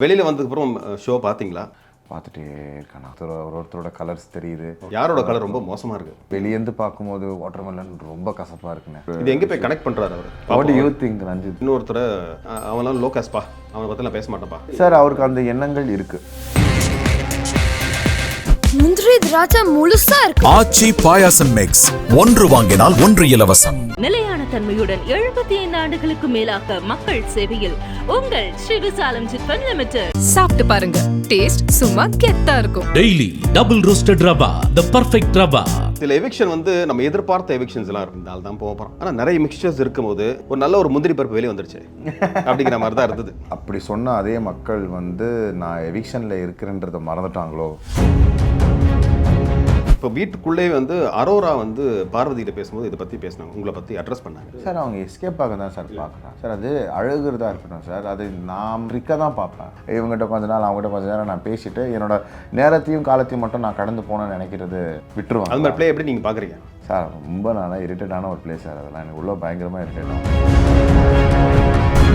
வெளியில் வந்ததுக்கப்புறம் ஷோ பார்த்தீங்களா? பார்த்துட்டே இருக்கேன். ஒருத்தரோட கலர்ஸ் தெரியுது. யாரோட கலர் ரொம்ப மோசமாக இருக்குது? வெளியேந்து பார்க்கும்போது வாட்டர்மெலன் ரொம்ப கசப்பாக இருக்குண்ணே. இது எங்கே போய் கனெக்ட் பண்ணுறாரு அவர்? What you think Ranjith? இன்னொருத்தரை அவன்லாம் லோகாஸ்பா, அவனை பற்றி நான் பேச மாட்டேன்ப்பா சார். அவருக்கு அந்த எண்ணங்கள் இருக்கு. முந்திரி திராட்சை முழுசா இருக்கு. ஆச்சி பாயாசம் மிக்ஸ், ஒன்று வாங்கினால் ஒன்று இலவசம். நிலையான தன்மையுடன் 75 ஆண்டுகளுக்கு மேலாக மக்கள் சேவையில் உங்கள் ஸ்ரீ விசாலம் சிட்ஃபண்ட் லிமிடெட். சாப்பிட்டு பாருங்க, டேஸ்ட் சும்மா கெத்தா இருக்கும். டெய்லி டபுள் ரோஸ்டட் ரவா, தி பெர்ஃபெக்ட் ரவா. சில எவிக்ஷன் வந்து நம்ம எதிர்பார்த்த எவிக்ஷன்ஸ் எல்லாம் இருந்தால் தான் போகிறோம். ஆனால் நிறைய மிக்சர்ஸ் இருக்கும்போது ஒரு நல்ல ஒரு முந்திரி பருப்பு வெளியே வந்துருச்சு அப்படிங்கிற மாதிரி தான் இருந்தது. அப்படி சொன்ன அதே மக்கள் வந்து நான் எவிக்ஷனில் இருக்கிறேன்றதை மறந்துட்டாங்களோ? இப்போ வீட்டுக்குள்ளே வந்து அரோரா வந்து பார்வதிகிட்ட பேசும்போது இதை பற்றி பேசினாங்க, உங்களை பற்றி அட்ரஸ் பண்ணாங்க. சார் அவங்க எஸ்கேப் ஆக தான் சார் பார்க்குறேன் சார். அது அழகுறதா இருக்கட்டும் சார், அது நான் ரிக்க தான் பார்ப்பேன். இவங்ககிட்ட கொஞ்ச நாள் அவங்ககிட்ட கொஞ்ச நேரம் நான் பேசிட்டு என்னோட நேரத்தையும் காலத்தையும் மட்டும் நான் கடந்து போனேன்னு நினைக்கிறது விட்டுருவேன். அது மாதிரி ப்ளே எப்படி நீங்கள் பார்க்குறீங்க சார்? ரொம்ப நாளாக இரிட்டேட்டான ஒரு பிளேஸ் சார். அதெல்லாம் எனக்கு உள்ள பயங்கரமாக இரிட்டேட்டாக.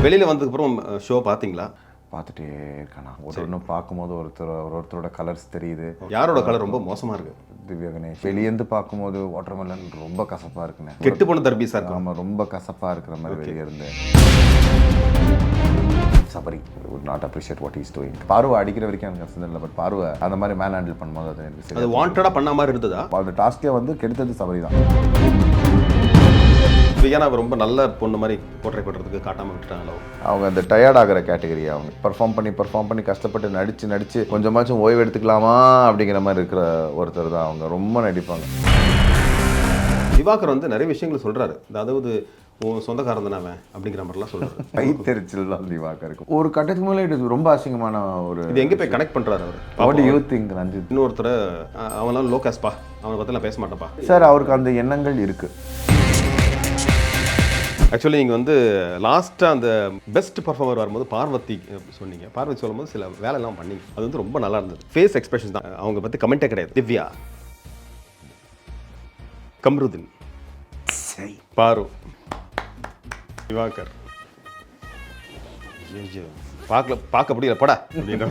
வெளியில் வந்ததுக்கப்புறம் ஷோ பார்த்தீங்களா? பார்த்துட்டே இருக்கேன். ஒன்று பார்க்கும்போது ஒருத்தரோட கலர்ஸ் தெரியுது. யாரோட கலர் ரொம்ப மோசமாக இருக்குது? திவ்யா கணேஷ். வெளியேந்து பார்க்கும்போது வாட்டர்மெலன் ரொம்ப கசப்பாக இருக்குண்ணே. கெட்டு போன தர்பீஸாக இருக்கும். ஆமாம், ரொம்ப கசப்பாக இருக்கிற மாதிரி வெளியே இருந்து. Sabari would not appreciate what he's doing. பார்வை அடிக்கிற வரைக்கும் எனக்கு கஷ்டம் இல்லை. பட் பார்வை அந்த மாதிரி மேன் ஹேண்டில் பண்ணும்போது அது எனக்கு அது வாண்டடாக பண்ண மாதிரி இருந்ததா? அந்த டாஸ்க்கே வந்து கெடுத்தது சபரி தான். ஏன்னா ரொம்ப நல்ல பொண்ணு மாதிரி போர்ட்ரை பண்ணுறதுக்கு காட்டாமல் விட்டுட்டாங்களோ? அவங்க அந்த டயர்ட் ஆகிற கேட்டகரி. அவங்க பர்ஃபார்ம் பண்ணி கஷ்டப்பட்டு நடித்து கொஞ்சமாச்சும் ஓய்வு எடுத்துக்கலாமா அப்படிங்கிற மாதிரி இருக்கிற ஒருத்தர் தான். அவங்க ரொம்ப நடிப்பாங்க. திவாகர் வந்து நிறைய விஷயங்கள் சொல்கிறாரு. அதாவது உன் சொந்தக்காரன் தானே அவன் அப்படிங்கிற மாதிரிலாம் சொல்கிறாரு. கைத்தெரிச்சல் தான் திவாகர் இருக்கும். ஒரு கட்டத்துக்கு மேலே இது ரொம்ப அசிங்கமான ஒரு. இது எங்கே போய் கனெக்ட் பண்ணுறாரு அவர்? What you think Ranjith? இன்னொருத்தரை அவன்லாம் லோகாஸ்பா, அவனை பற்றி நான் பேச மாட்டேன்ப்பா சார். அவருக்கு அந்த எண்ணங்கள் இருக்குது. ஆக்சுவலி நீங்கள் வந்து லாஸ்ட்டாக அந்த பெஸ்ட் பர்ஃபார்மர் வரும்போது பார்வதி சொன்னீங்க. பார்வதி சொல்லும்போது சில வேலையெல்லாம் பண்ணீங்க. அது வந்து ரொம்ப நல்லா இருந்தது. ஃபேஸ் எக்ஸ்பிரஷன் தான், அவங்க பற்றி கமெண்ட்டே கிடையாது. திவ்யா, கம்ருதீன், பாரு, திவாகர், பார்க்க முடியல படா அப்படின்ற.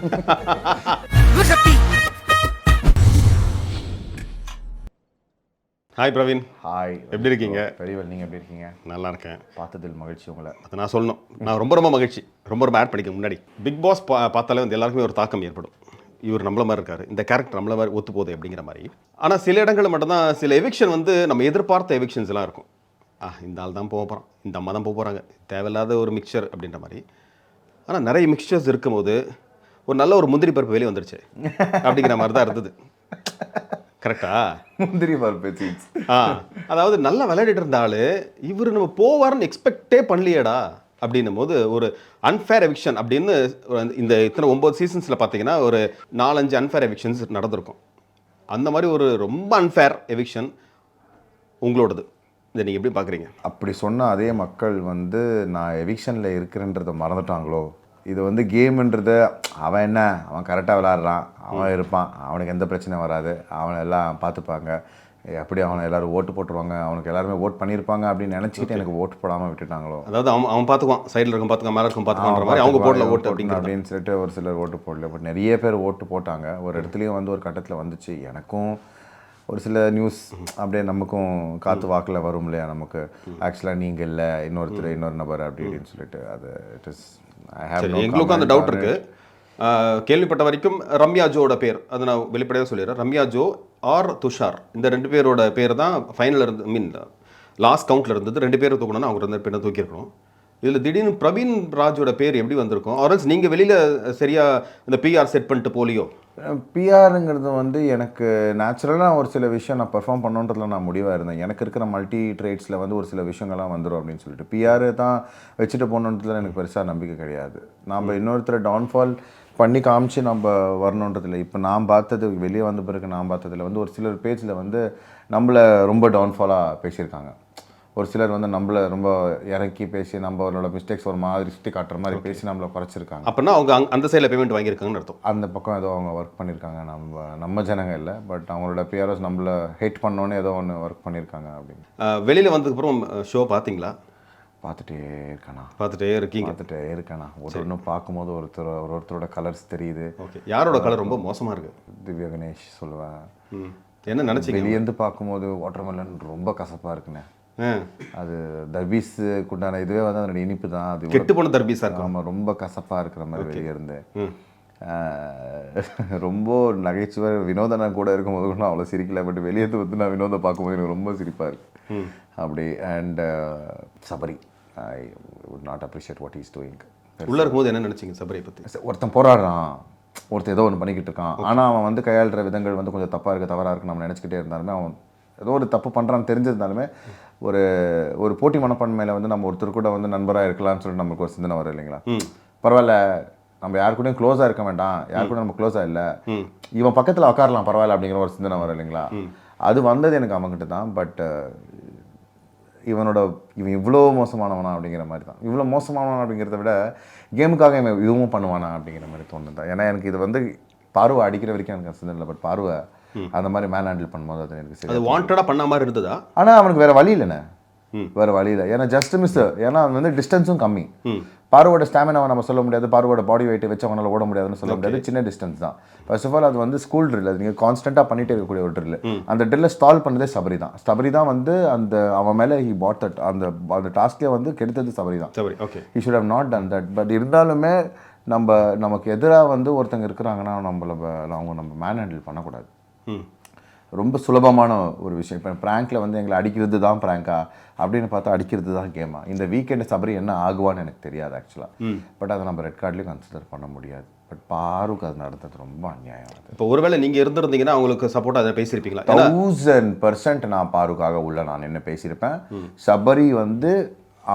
ஹாய் பிரவீன். ஹாய், எப்படி இருக்கீங்க? பெரியவள், நீங்கள் எப்படி இருக்கீங்க? நல்லா இருக்கேன். பார்த்ததில் மகிழ்ச்சி. உங்களை அதை நான் சொல்லணும். நான் ரொம்ப மகிழ்ச்சி. ரொம்ப ஆட் பண்ணிக்க முன்னாடி பிக் பாஸ் பார்த்தாலே வந்து எல்லாருக்குமே ஒரு தாக்கம் ஏற்படும். இவர் நம்மள மாதிரி இருக்காரு, இந்த கேரக்டர் நம்மள மாதிரி ஒத்து போகுது அப்படிங்கிற மாதிரி. ஆனால் சில இடங்களில் மட்டும்தான் சில எவிக்ஷன் வந்து நம்ம எதிர்பார்த்த எவிக்ஷன்ஸ் எல்லாம் இருக்கும். இந்த ஆள் தான் போக போகிறான், இந்த அம்மா தான் போக போகிறாங்க, தேவையில்லாத ஒரு மிக்சர் அப்படின்ற மாதிரி. ஆனால் நிறைய மிக்சர்ஸ் இருக்கும்போது ஒரு நல்ல ஒரு முந்திரி பருப்பு வெளியே வந்துருச்சு அப்படிங்கிற மாதிரி தான் இருந்தது. கரெக்டா? முந்திரி பருப்பு. அதாவது நல்லா விளையாடிட்டு இருந்தாலும் இவர் நம்ம போவார்னு எக்ஸ்பெக்டே பண்ணலையேடா அப்படின்னும் போது ஒரு அன்ஃபேர் எவிக்ஷன் அப்படின்னு இந்த இத்தனை 9 சீசன்ஸில் பார்த்தீங்கன்னா ஒரு 4-5 அன்ஃபேர் எவிக்ஷன்ஸ் நடந்திருக்கும். அந்த மாதிரி ஒரு ரொம்ப அன்ஃபேர் எவிக்ஷன் உங்களோடது. இதை நீங்கள் எப்படி பார்க்குறீங்க? அப்படி சொன்ன அதே மக்கள் வந்து நான் எவிக்ஷனில் இருக்கிறேன்றதை மறந்துட்டாங்களோ? இது வந்து கேம்ன்றத அவன் என்ன, அவன் கரெக்டாக விளாட்றான், அவன் இருப்பான், அவனுக்கு எந்த பிரச்சனையும் வராது, அவனை எல்லாம் பார்த்துப்பாங்க, அப்படி அவனை எல்லோரும் ஓட்டு போட்டுருவாங்க, அவனுக்கு எல்லாருமே ஓட் பண்ணியிருப்பாங்க அப்படின்னு நினச்சிக்கிட்டு எனக்கு ஓட்டு போடாமல் விட்டுட்டாங்களோ? அதாவது அவன் பார்த்துக்குவான், சைடில் இருக்கும் பார்த்துக்க, மேலே இருக்கும் பார்த்துக்கான்ற மாதிரி அவங்க போடல ஓட்டு அப்படின்னு சொல்லிட்டு ஒரு சிலர் ஓட்டு போடல. பட் நிறைய பேர் ஓட்டு போட்டாங்க. ஒரு இடத்துலையும் வந்து ஒரு கட்டத்தில் வந்துச்சு. எனக்கும் ஒரு சில நியூஸ் அப்படியே நமக்கும் காற்று வாக்கில் வரும் இல்லையா நமக்கு. ஆக்சுவலாக நீங்கள் இல்லை, இன்னொரு நபர் அப்படி இப்படின்னு சொல்லிட்டு அது இட் இஸ். எங்களுக்கும் அந்த டவுட் இருக்குது. கேள்விப்பட்ட வரைக்கும் ரம்யா ஜோட பேர், அதை நான் வெளிப்படையாக சொல்லிடுறேன். ரம்யா ஜோ ஆர் துஷார், இந்த 2 பேரோட பேர் தான் ஃபைனல் இருந்து லாஸ்ட் கவுண்டில் இருந்தது. 2 பேரை தூக்கணும்னா அவங்க 2 பேரை தூக்கியிருக்கணும். இதில் திடீர்னு பிரவீன் ராஜோட பேர் எப்படி வந்திருக்கும்? ஆரல்ஸ் நீங்கள் வெளியில் சரியாக இந்த பிஆர் செட் பண்ணிட்டு போலியோ? பிஆருங்கிறது வந்து எனக்கு நேச்சுரலாக ஒரு சில விஷயம் நான் பெர்ஃபார்ம் பண்ணுன்றதுல நான் முடிவாக இருந்தேன். எனக்கு இருக்கிற மல்டி ட்ரேட்ஸில் வந்து ஒரு சில விஷயங்கள்லாம் வந்துடும் அப்படின்னு சொல்லிட்டு பிஆர் தான் வச்சுட்டு போகணுன்றதுல எனக்கு பெருசாக நம்பிக்கை கிடையாது. நாம் இன்னொருத்தரை டவுன்ஃபால் பண்ணி காமிச்சு நம்ம வரணுன்றதில்ல. இப்போ நான் பார்த்தது, வெளியே வந்த பிறகு நான் பார்த்ததில் வந்து ஒரு சிலர் பேஜில் வந்து நம்மளை ரொம்ப டவுன்ஃபாலாக பேசியிருக்காங்க. ஒரு சிலர் வந்து நம்மளை ரொம்ப இறக்கி பேசி நம்மளோட மிஸ்டேக்ஸ் ஒரு மாதிரி சுட்டி காட்டுற மாதிரி பேசி நம்மளை குறைச்சிருக்காங்க. அப்படின்னா அவங்க அந்த சைடில் பேமெண்ட் வாங்கியிருக்காங்கன்னு அர்த்தம். அந்த பக்கம் ஏதோ அவங்க ஒர்க் பண்ணியிருக்காங்க. நம்ம ஜனங்க இல்லை, பட் அவங்களோட பிஆர்ஓஸ் நம்மளை ஹேட் பண்ணோன்னே ஏதோ ஒன்று ஒர்க் பண்ணியிருக்காங்க அப்படின்னு. வெளியில் வந்ததுக்கப்புறம் ஷோ பார்த்தீங்களா? பார்த்துட்டே இருக்கானா பார்த்துட்டே இருக்கீங்க. பார்த்துட்டே இருக்கானா ஒருத்தரும் பார்க்கும்போது ஒருத்தரோட கலர்ஸ் தெரியுது. ஓகே, யாரோட கலர் ரொம்ப மோசமாக இருக்குது? திவ்யா கணேஷ் சொல்லுவேன். என்ன நினச்சிங்க? வெளியேந்து பார்க்கும்போது வாட்டர்மெலன் ரொம்ப கசப்பாக இருக்குண்ணே. அது தர்பீஸுக்கு உண்டான இதுவே வந்து அதனுடைய இனிப்பு தான். அது கெட்டு போன தர்பீஸாக இருக்கும். ஆமாம், ரொம்ப கசப்பாக இருக்கிற மாதிரி வெளியே இருந்து. ரொம்ப நகைச்சுவை வினோதனா கூட இருக்கும்போது கூட அவ்வளோ சிரிக்கல. பட் வெளியேந்து வந்து நான் வினோதை பார்க்கும்போது எனக்கு ரொம்ப சிரிப்பாக இருக்கு அப்படி. And Sabari, I would not appreciate what is doing. உள்ளே இருக்கும்போது என்ன நினச்சிங்க சபரியை பற்றி? ஒருத்தன் போராடுறான், ஒருத்தர் ஏதோ ஒன்று பண்ணிக்கிட்டு இருக்கான். ஆனால் அவன் வந்து கையாளுற விதங்கள் வந்து கொஞ்சம் தப்பாக இருக்குது, தவறாக இருக்குது நம்ம நினச்சிக்கிட்டே இருந்தாலுமே, அவன் ஏதோ ஒரு தப்பு பண்ணுறான்னு தெரிஞ்சிருந்தாலுமே ஒரு போட்டி மனப்பான்மையில் வந்து நம்ம ஒருத்தர் கூட வந்து நண்பராக இருக்கலாம்னு சொல்லிட்டு நமக்கு ஒரு சிந்தனை வரும் இல்லைங்களா? பரவாயில்ல, நம்ம யாரு கூடயும் க்ளோஸாக இருக்க வேண்டாம், யாரு கூட நம்ம க்ளோஸாக இல்லை, இவன் பக்கத்தில் உட்காரலாம் பரவாயில்ல அப்படிங்கிற ஒரு சிந்தனை வரும் இல்லைங்களா? அது வந்தது எனக்கு அவன்கிட்ட தான். பட் இவன் இவ்வளோ மோசமானவனா அப்படிங்கிற மாதிரி தான். இவ்வளோ மோசமானவனா அப்படிங்கிறத விட கேமுக்காக இவன் இதுவும் பண்ணுவானா அப்படிங்கிற மாதிரி தோணுது. ஏன்னா எனக்கு இது வந்து பார்வை அடிக்கிற வரைக்கும் எனக்கு சிந்தனை இல்லை. பட் பார்வை அந்த மாதிரி மேன் ஹேண்டில் பண்ணும்போது அது எனக்கு சரி, அது வாண்டடாக பண்ண மாதிரி இருந்ததா? ஆனால் அவனுக்கு வேறு வழி இல்லைண்ணே, வேறு வழி இல்லை. ஏன்னா ஜஸ்ட் மிஸ். ஏன்னா அவன் வந்து டிஸ்டன்ஸும் கம்மி. பார்வோட ஸ்டாமினாவை நம்ம சொல்ல முடியாது, பார்வோட பாடி வெயிட்டை வச்சு அவனால் ஓட முடியாதுன்னு சொல்ல முடியாது. சின்ன டிஸ்டன்ஸ் தான். ஃபர்ஸ்ட் ஆஃப் ஆல் அது வந்து ஸ்கூல் ட்ரில், அது நீங்கள் கான்ஸ்டண்ட்டாக பண்ணிகிட்டே இருக்கக்கூடிய ஒரு ட்ரில். அந்த ட்ரில்லை ஸ்டால் பண்ணதே சபரி தான். சபரி தான் வந்து அந்த அவன் மேலே ஹி பாட் தட் அந்த டாஸ்க்கே வந்து கெடுத்தது சபரி தான். Sabari, okay. He should have not done that. But இருந்தாலுமே நமக்கு எதிராக வந்து ஒருத்தங்க இருக்கிறாங்கன்னா நம்ம மேன் ஹேண்டில் பண்ணக்கூடாது. ரொம்ப சுலபமான ஒரு விஷயம். இப்போ ப்ராங்க்ல வந்து எங்களை அடிக்கிறது தான் ப்ராங்கா அப்படின்னு பார்த்தா அடிக்கிறது தான் கேமா. இந்த வீக்கெண்டு சபரி என்ன ஆகுவான்னு எனக்கு தெரியாது ஆக்சுவலாக. பட் அதை நம்ம ரெட் கார்ட்லேயும் கன்சிடர் பண்ண முடியாது. பட் பாருக்கு அது நடந்தது ரொம்ப அநியாயம். இப்போ ஒருவேளை நீங்கள் இருந்திருந்தீங்கன்னா அவங்களுக்கு சப்போர்ட்டாக அதை பேசியிருப்பீங்களா? 1000% நான் பாருக்காக உள்ள நான் என்ன பேசியிருப்பேன். சபரி வந்து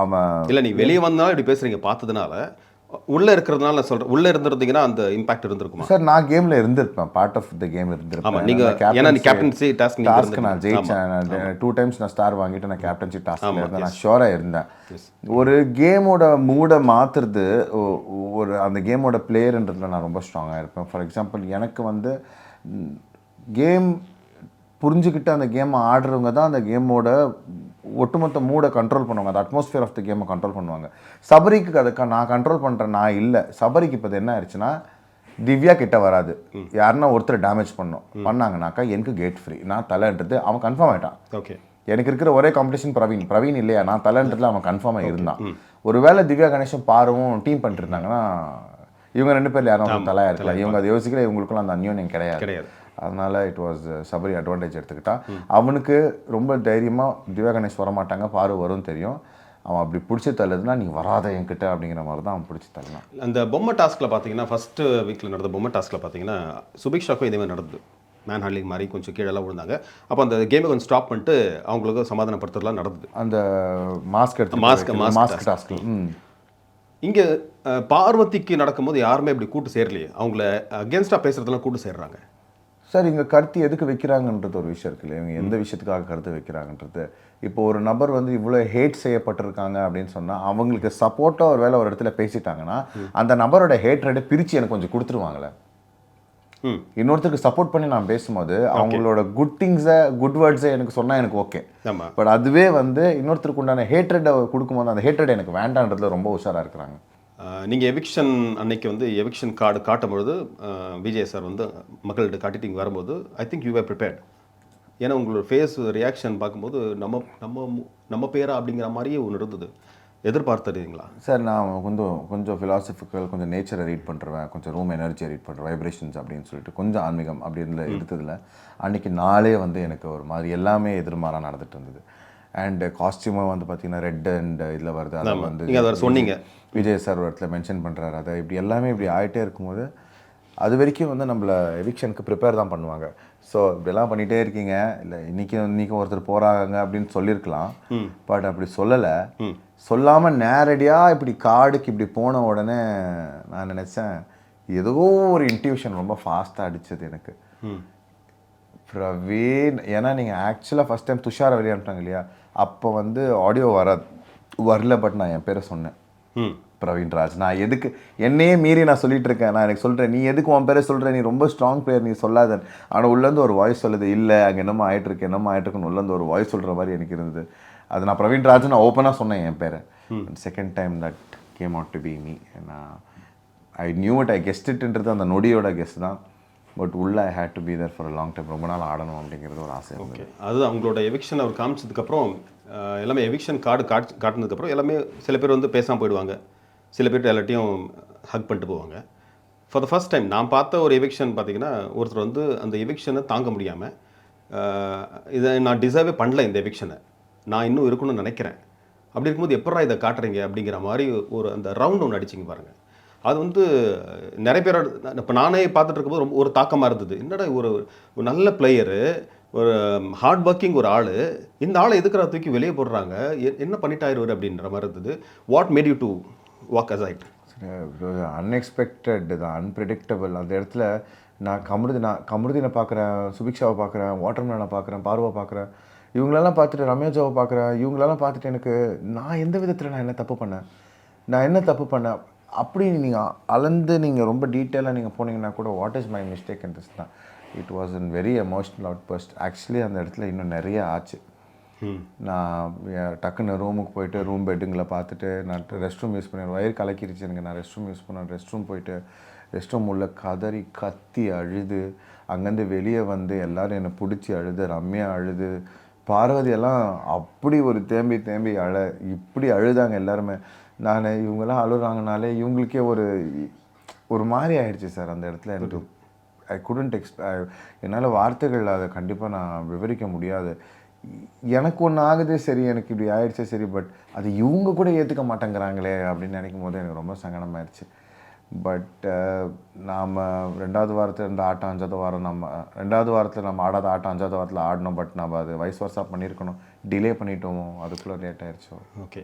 அவன் இல்லை, நீ வெளியே வந்தாலும் இப்படி பேசுகிறீங்க பார்த்ததுனால, உள்ளே இருக்கிறதுனால நான் சொல்கிறேன், உள்ளே இருந்திருந்தீங்கன்னா அந்த இம்பாக்ட் இருந்திருக்குமா? சார் நான் கேமில் இருந்திருப்பேன், பார்ட் ஆஃப் த கேம் இருந்திருப்பேன். ஆமாம், நீங்கள் ஏன்னா நீ கேப்டன்சி டாஸ்க் நான் ஜெயிச்சேன். 2 டைம்ஸ் நான் ஸ்டார் வாங்கிட்டு நான் கேப்டன்சி டாஸ்க்கில் இருந்தேன். நான் ஷோராக இருந்தேன். ஒரு கேமோட மூடை மாற்றுறது, ஒரு அந்த கேமோட பிளேயர்ன்றதுல நான் ரொம்ப ஸ்ட்ராங்காக இருப்பேன். ஃபார் எக்ஸாம்பிள், எனக்கு வந்து கேம் புரிஞ்சுக்கிட்டு அந்த கேமை ஆடுறவங்க தான் அந்த கேமோட ஒட்டுமொத்த மூடை கண்ட்ரோல் பண்ணுவாங்க, அந்த அட்மாஸ்ஃபியர் ஆஃப் த கேமை கண்ட்ரோல் பண்ணுவாங்க. சபரிக்கு அதுக்கு நான் கண்ட்ரோல் பண்ணுறேன் நான் இல்லை. சபரிக்கு இப்போ என்ன ஆயிடுச்சுன்னா, திவ்யா கிட்ட வராது, யாருன்னா ஒருத்தர் டேமேஜ் பண்ணாங்கனாக்கா எனக்கு கேட் ஃப்ரீ, நான் தலைன்றது அவன் கன்ஃபார்ம் ஆகிட்டான். ஓகே, எனக்கு இருக்கிற ஒரே காம்படிஷன் பிரவீன் இல்லையா, நான் தலைன்றதுல அவன் கன்ஃபார்மாக இருந்தான். ஒருவேளை திவ்யா கணேஷும் பாருவும் டீம் பண்ணிட்டு இருந்தாங்கன்னா இவங்க 2 பேரில் யாரும் தலையாக இருக்கலாம். இவங்க அதை யோசிக்கல, இவங்களுக்குள்ள அந்த அந்யோன்யம் கிடையாது. அதனால இட் வாஸ் சபரி அட்வான்டேஜ் எடுத்துக்கிட்டான். அவனுக்கு ரொம்ப தைரியமாக திவ்யா கணேஷ் வரமாட்டாங்க, பாரு வரும் தெரியும். அவன் அப்படி பிடிச்சி தள்ளுதுன்னா நீ வராத என்கிட்ட அப்படிங்கிற மாதிரி தான் அவன் பிடிச்சி தள்ளலாம். அந்த பொம்மை டாஸ்கில் பார்த்தீங்கன்னா, ஃபஸ்ட்டு வீக்கில் நடந்த பொம்மை டாஸ்கில் பார்த்தீங்கன்னா சுபிக்ஷாக்கும் இதே மாதிரி நடந்தது. மேன் ஹேண்ட்லிங் மாதிரி கொஞ்சம் கீழெல்லாம் விழுந்தாங்க. அப்போ அந்த கேமை கொஞ்சம் ஸ்டாப் பண்ணிட்டு அவங்களுக்கு சமாதானப்படுத்துறதுலாம் நடந்தது. அந்த மாஸ்க் டாஸ்க். இங்கே பார்வதிக்கு நடக்கும்போது யாருமே இப்படி கூட்டு சேரலையே, அவங்கள அகேன்ஸ்டாக பேசுகிறதுலாம் கூட்டு சேர்றாங்க. சார், இங்கே கருத்து எதுக்கு வைக்கிறாங்கன்றது ஒரு விஷயம் இருக்குல்ல, இவங்க எந்த விஷயத்துக்காக கருத்து வைக்கிறாங்கன்றது. இப்போ ஒரு நபர் வந்து இவ்வளோ ஹேட் செய்யப்பட்டிருக்காங்க அப்படின்னு சொன்னால், அவங்களுக்கு சப்போர்ட்டாக ஒரு வேலை ஒரு இடத்துல பேசிட்டாங்கன்னா அந்த நபரோட ஹேட்ரேட்டை பிரித்து எனக்கு கொஞ்சம் கொடுத்துருவாங்களே. இன்னொருத்தருக்கு சப்போர்ட் பண்ணி நான் பேசும்போது அவங்களோட குட் திங்ஸை குட் வேர்ட்ஸை எனக்கு சொன்னால் எனக்கு ஓகே. பட் அதுவே வந்து இன்னொருத்தருக்கு உண்டான ஹேட்ரேட்டை கொடுக்கும்போது அந்த ஹேட்ரேட் எனக்கு வேண்டான்றதுல ரொம்ப உஷாராக இருக்கிறாங்க. நீங்கள் எவிக்ஷன் அன்னைக்கு வந்து எவிக்ஷன் கார்டு காட்டும்பொழுது விஜய் சார் வந்து மக்கள்கிட்ட காட்டிட்டு இங்கே வரும்போது I think you are prepared. ஏன்னா உங்களோட ஃபேஸ் ரியாக்ஷன் பார்க்கும்போது நம்ம பேரா அப்படிங்கிற மாதிரியே ஒன்று இருந்தது. எதிர்பார்த்துறீங்களா? சார், நான் கொஞ்சம் ஃபிலாசபிக்கல், கொஞ்சம் நேச்சரை ரீட் பண்ணுறேன், கொஞ்சம் ரூம் எனர்ஜியை ரீட் பண்ணுறேன், வைப்ரேஷன்ஸ் அப்படின்னு சொல்லிட்டு கொஞ்சம் ஆன்மீகம் அப்படின்னு எடுத்ததில் அன்றைக்கி நாளே வந்து எனக்கு ஒரு மாதிரி எல்லாமே எதிர்மாறாக நடந்துட்டு இருந்தது. அண்ட் காஸ்டியூமாக வந்து பார்த்தீங்கன்னா ரெட் அண்ட் இதில் வருது. அதை வந்து நீங்கள் அதை சொன்னீங்க, விஜய் சார் ஒரு இடத்துல மென்ஷன் பண்ணுறாரு. அதை இப்படி எல்லாமே இப்படி ஆகிட்டே இருக்கும்போது அது வரைக்கும் வந்து நம்மளை எவிக்ஷனுக்கு ப்ரிப்பேர் தான் பண்ணுவாங்க. ஸோ இப்படியெல்லாம் பண்ணிகிட்டே இருக்கீங்க, இல்லை இன்றைக்கும் ஒருத்தர் போகிறாங்க அப்படின்னு சொல்லியிருக்கலாம். பட் அப்படி சொல்லலை. சொல்லாமல் நேரடியாக இப்படி கார்டுக்கு இப்படி போன உடனே நான் நினச்சேன் ஏதோ ஒரு இன்ட்யூஷன் ரொம்ப ஃபாஸ்ட்டாக அடித்தது எனக்கு. பிரவீன், ஏன்னா நீங்கள் ஆக்சுவலாக ஃபஸ்ட் டைம் துஷாரை வெளியே அனுப்பிட்டாங்க இல்லையா, அப்போ வந்து ஆடியோ வரல. பட் நான் என் பேரை சொன்னேன், பிரவீன் ராஜ். நான் எதுக்கு என்னையே மீறி நான் சொல்லிட்டு இருக்கேன். நான் எனக்கு சொல்கிறேன், நீ எதுக்கு உன் பேரை சொல்கிற, நீ ரொம்ப ஸ்ட்ராங் பிளேயர், நீ சொல்லாத. ஆனால் உள்ளேருந்து ஒரு வாய்ஸ் சொல்லுது, இல்லை அங்கே என்னமோ ஆகிட்டுருக்குன்னு உள்ளேருந்து ஒரு வாய்ஸ் சொல்கிற மாதிரி எனக்கு இருந்தது. அது நான் பிரவீன் ராஜ் நான் ஓப்பனாக சொன்னேன் என் பேரை. Second time that came out to be me. நான் I knew it, I guessed இட்ன்றது அந்த நொடியோட கெஸ்ட் தான். பட் உள்ள I hate to be there for long time, ரொம்ப நாள் ஆடணும் அப்படிங்கிறது ஒரு ஆசை ஓகே. இருந்தது. அது அவங்களோட எவிக்ஷன் அவர் காமிச்சதுக்கப்புறம் எல்லாமே எவிக்ஷன் கார்டு காட்டினதுக்கப்புறம் எல்லாமே சில பேர் வந்து பேசாமல் போயிடுவாங்க, சில பேர் எல்லாத்தையும் ஹக் பண்ணிட்டு போவாங்க. ஃபார் த ஃபர்ஸ்ட் டைம் நான் பார்த்த ஒரு எவிக்ஷன் பார்த்தீங்கன்னா, ஒருத்தர் வந்து அந்த எவிக்ஷனை தாங்க முடியாமல் இதை நான் டிசர்வே பண்ணல, இந்த எவிக்ஷனை நான் இன்னும் இருக்கணும்னு நினைக்கிறேன், அப்படி இருக்கும்போது எப்படா இதை காட்டுறீங்க அப்படிங்கிற மாதிரி ஒரு அந்த ரவுண்ட் ஒன்று அடிச்சிங்க பாருங்கள். அது வந்து நிறைய பேரோட இப்போ நானே பார்த்துட்டு இருக்கும்போது ரொம்ப ஒரு தாக்கமாக இருந்தது. என்னடா ஒரு நல்ல பிளேயரு, ஒரு ஹார்ட் ஒர்க்கிங் ஒரு ஆள், இந்த ஆளை எதுக்குறா தூக்கி வெளியே போடுறாங்க, என்ன பண்ணிட்டாயிருவார் அப்படின்ற மாதிரி இருந்தது. What made you to walk aside? Unexpected தான், அன்பிரடிக்டபிள். அந்த இடத்துல நான் கமருதீனை பார்க்குறேன், சுபிக்ஷாவை பார்க்குறேன், வாட்டர்மேனை பார்க்குறேன், பார்வை பார்க்குறேன், இவங்களெல்லாம் பார்த்துட்டு ரம்யாஜாவை பார்க்குறேன், இவங்களெல்லாம் பார்த்துட்டு எனக்கு நான் எந்த விதத்தில் நான் என்ன தப்பு பண்ணேன் அப்படி நீங்கள் அளந்து நீங்கள் ரொம்ப டீட்டெயிலாக நீங்கள் போனீங்கன்னா கூட what is my mistake in this தான். It was an very emotional outburst. Actually அந்த இடத்துல இன்னும் நிறைய ஆச்சு. நான் டக்குன்னு ரூமுக்கு போயிட்டு ரூம் பெட்டுங்களை பார்த்துட்டு நான் ரெஸ்ட் ரூம் யூஸ் பண்ணேன், வயிறு கலக்கிருச்சு எனக்கு, நான் ரெஸ்ட் ரூம் யூஸ் பண்ணேன். ரெஸ்ட் ரூம் போயிட்டு ரெஸ்ட் ரூம் உள்ள கத்தி அழுது, அங்கேருந்து வெளியே வந்து எல்லோரும் என்னை பிடிச்சி அழுது, ரம்யா அழுது, பார்வதி எல்லாம் அப்படி ஒரு தேம்பி இப்படி அழுதாங்க எல்லாருமே. நான் இவங்கெல்லாம் அழுகிறாங்கனாலே இவங்களுக்கே ஒரு மாதிரி ஆயிடுச்சு சார் அந்த இடத்துல. எனக்கு ஐ குடன்ட் என்னால் வார்த்தைகள் அதை கண்டிப்பாக நான் விவரிக்க முடியாது. எனக்கு ஒன்று ஆகுது சரி, எனக்கு இப்படி ஆயிடுச்சு சரி, பட் அது இவங்க கூட ஏற்றுக்க மாட்டேங்கிறாங்களே அப்படின்னு நினைக்கும் போது எனக்கு ரொம்ப சங்கடமாயிடுச்சு. பட் நாம் 2வது வாரத்தில் இருந்த ஆட்டம் 5வது வாரம் நம்ம 2வது வாரத்தில் நம்ம ஆடாத ஆட்டம் 5வது வாரத்தில் ஆடணும். பட் நம்ம அது வைஸ் வர்ஸாக பண்ணியிருக்கணும், டிலே பண்ணிட்டோமோ, அதுக்குள்ளே லேட் ஆயிடுச்சு. ஓகே,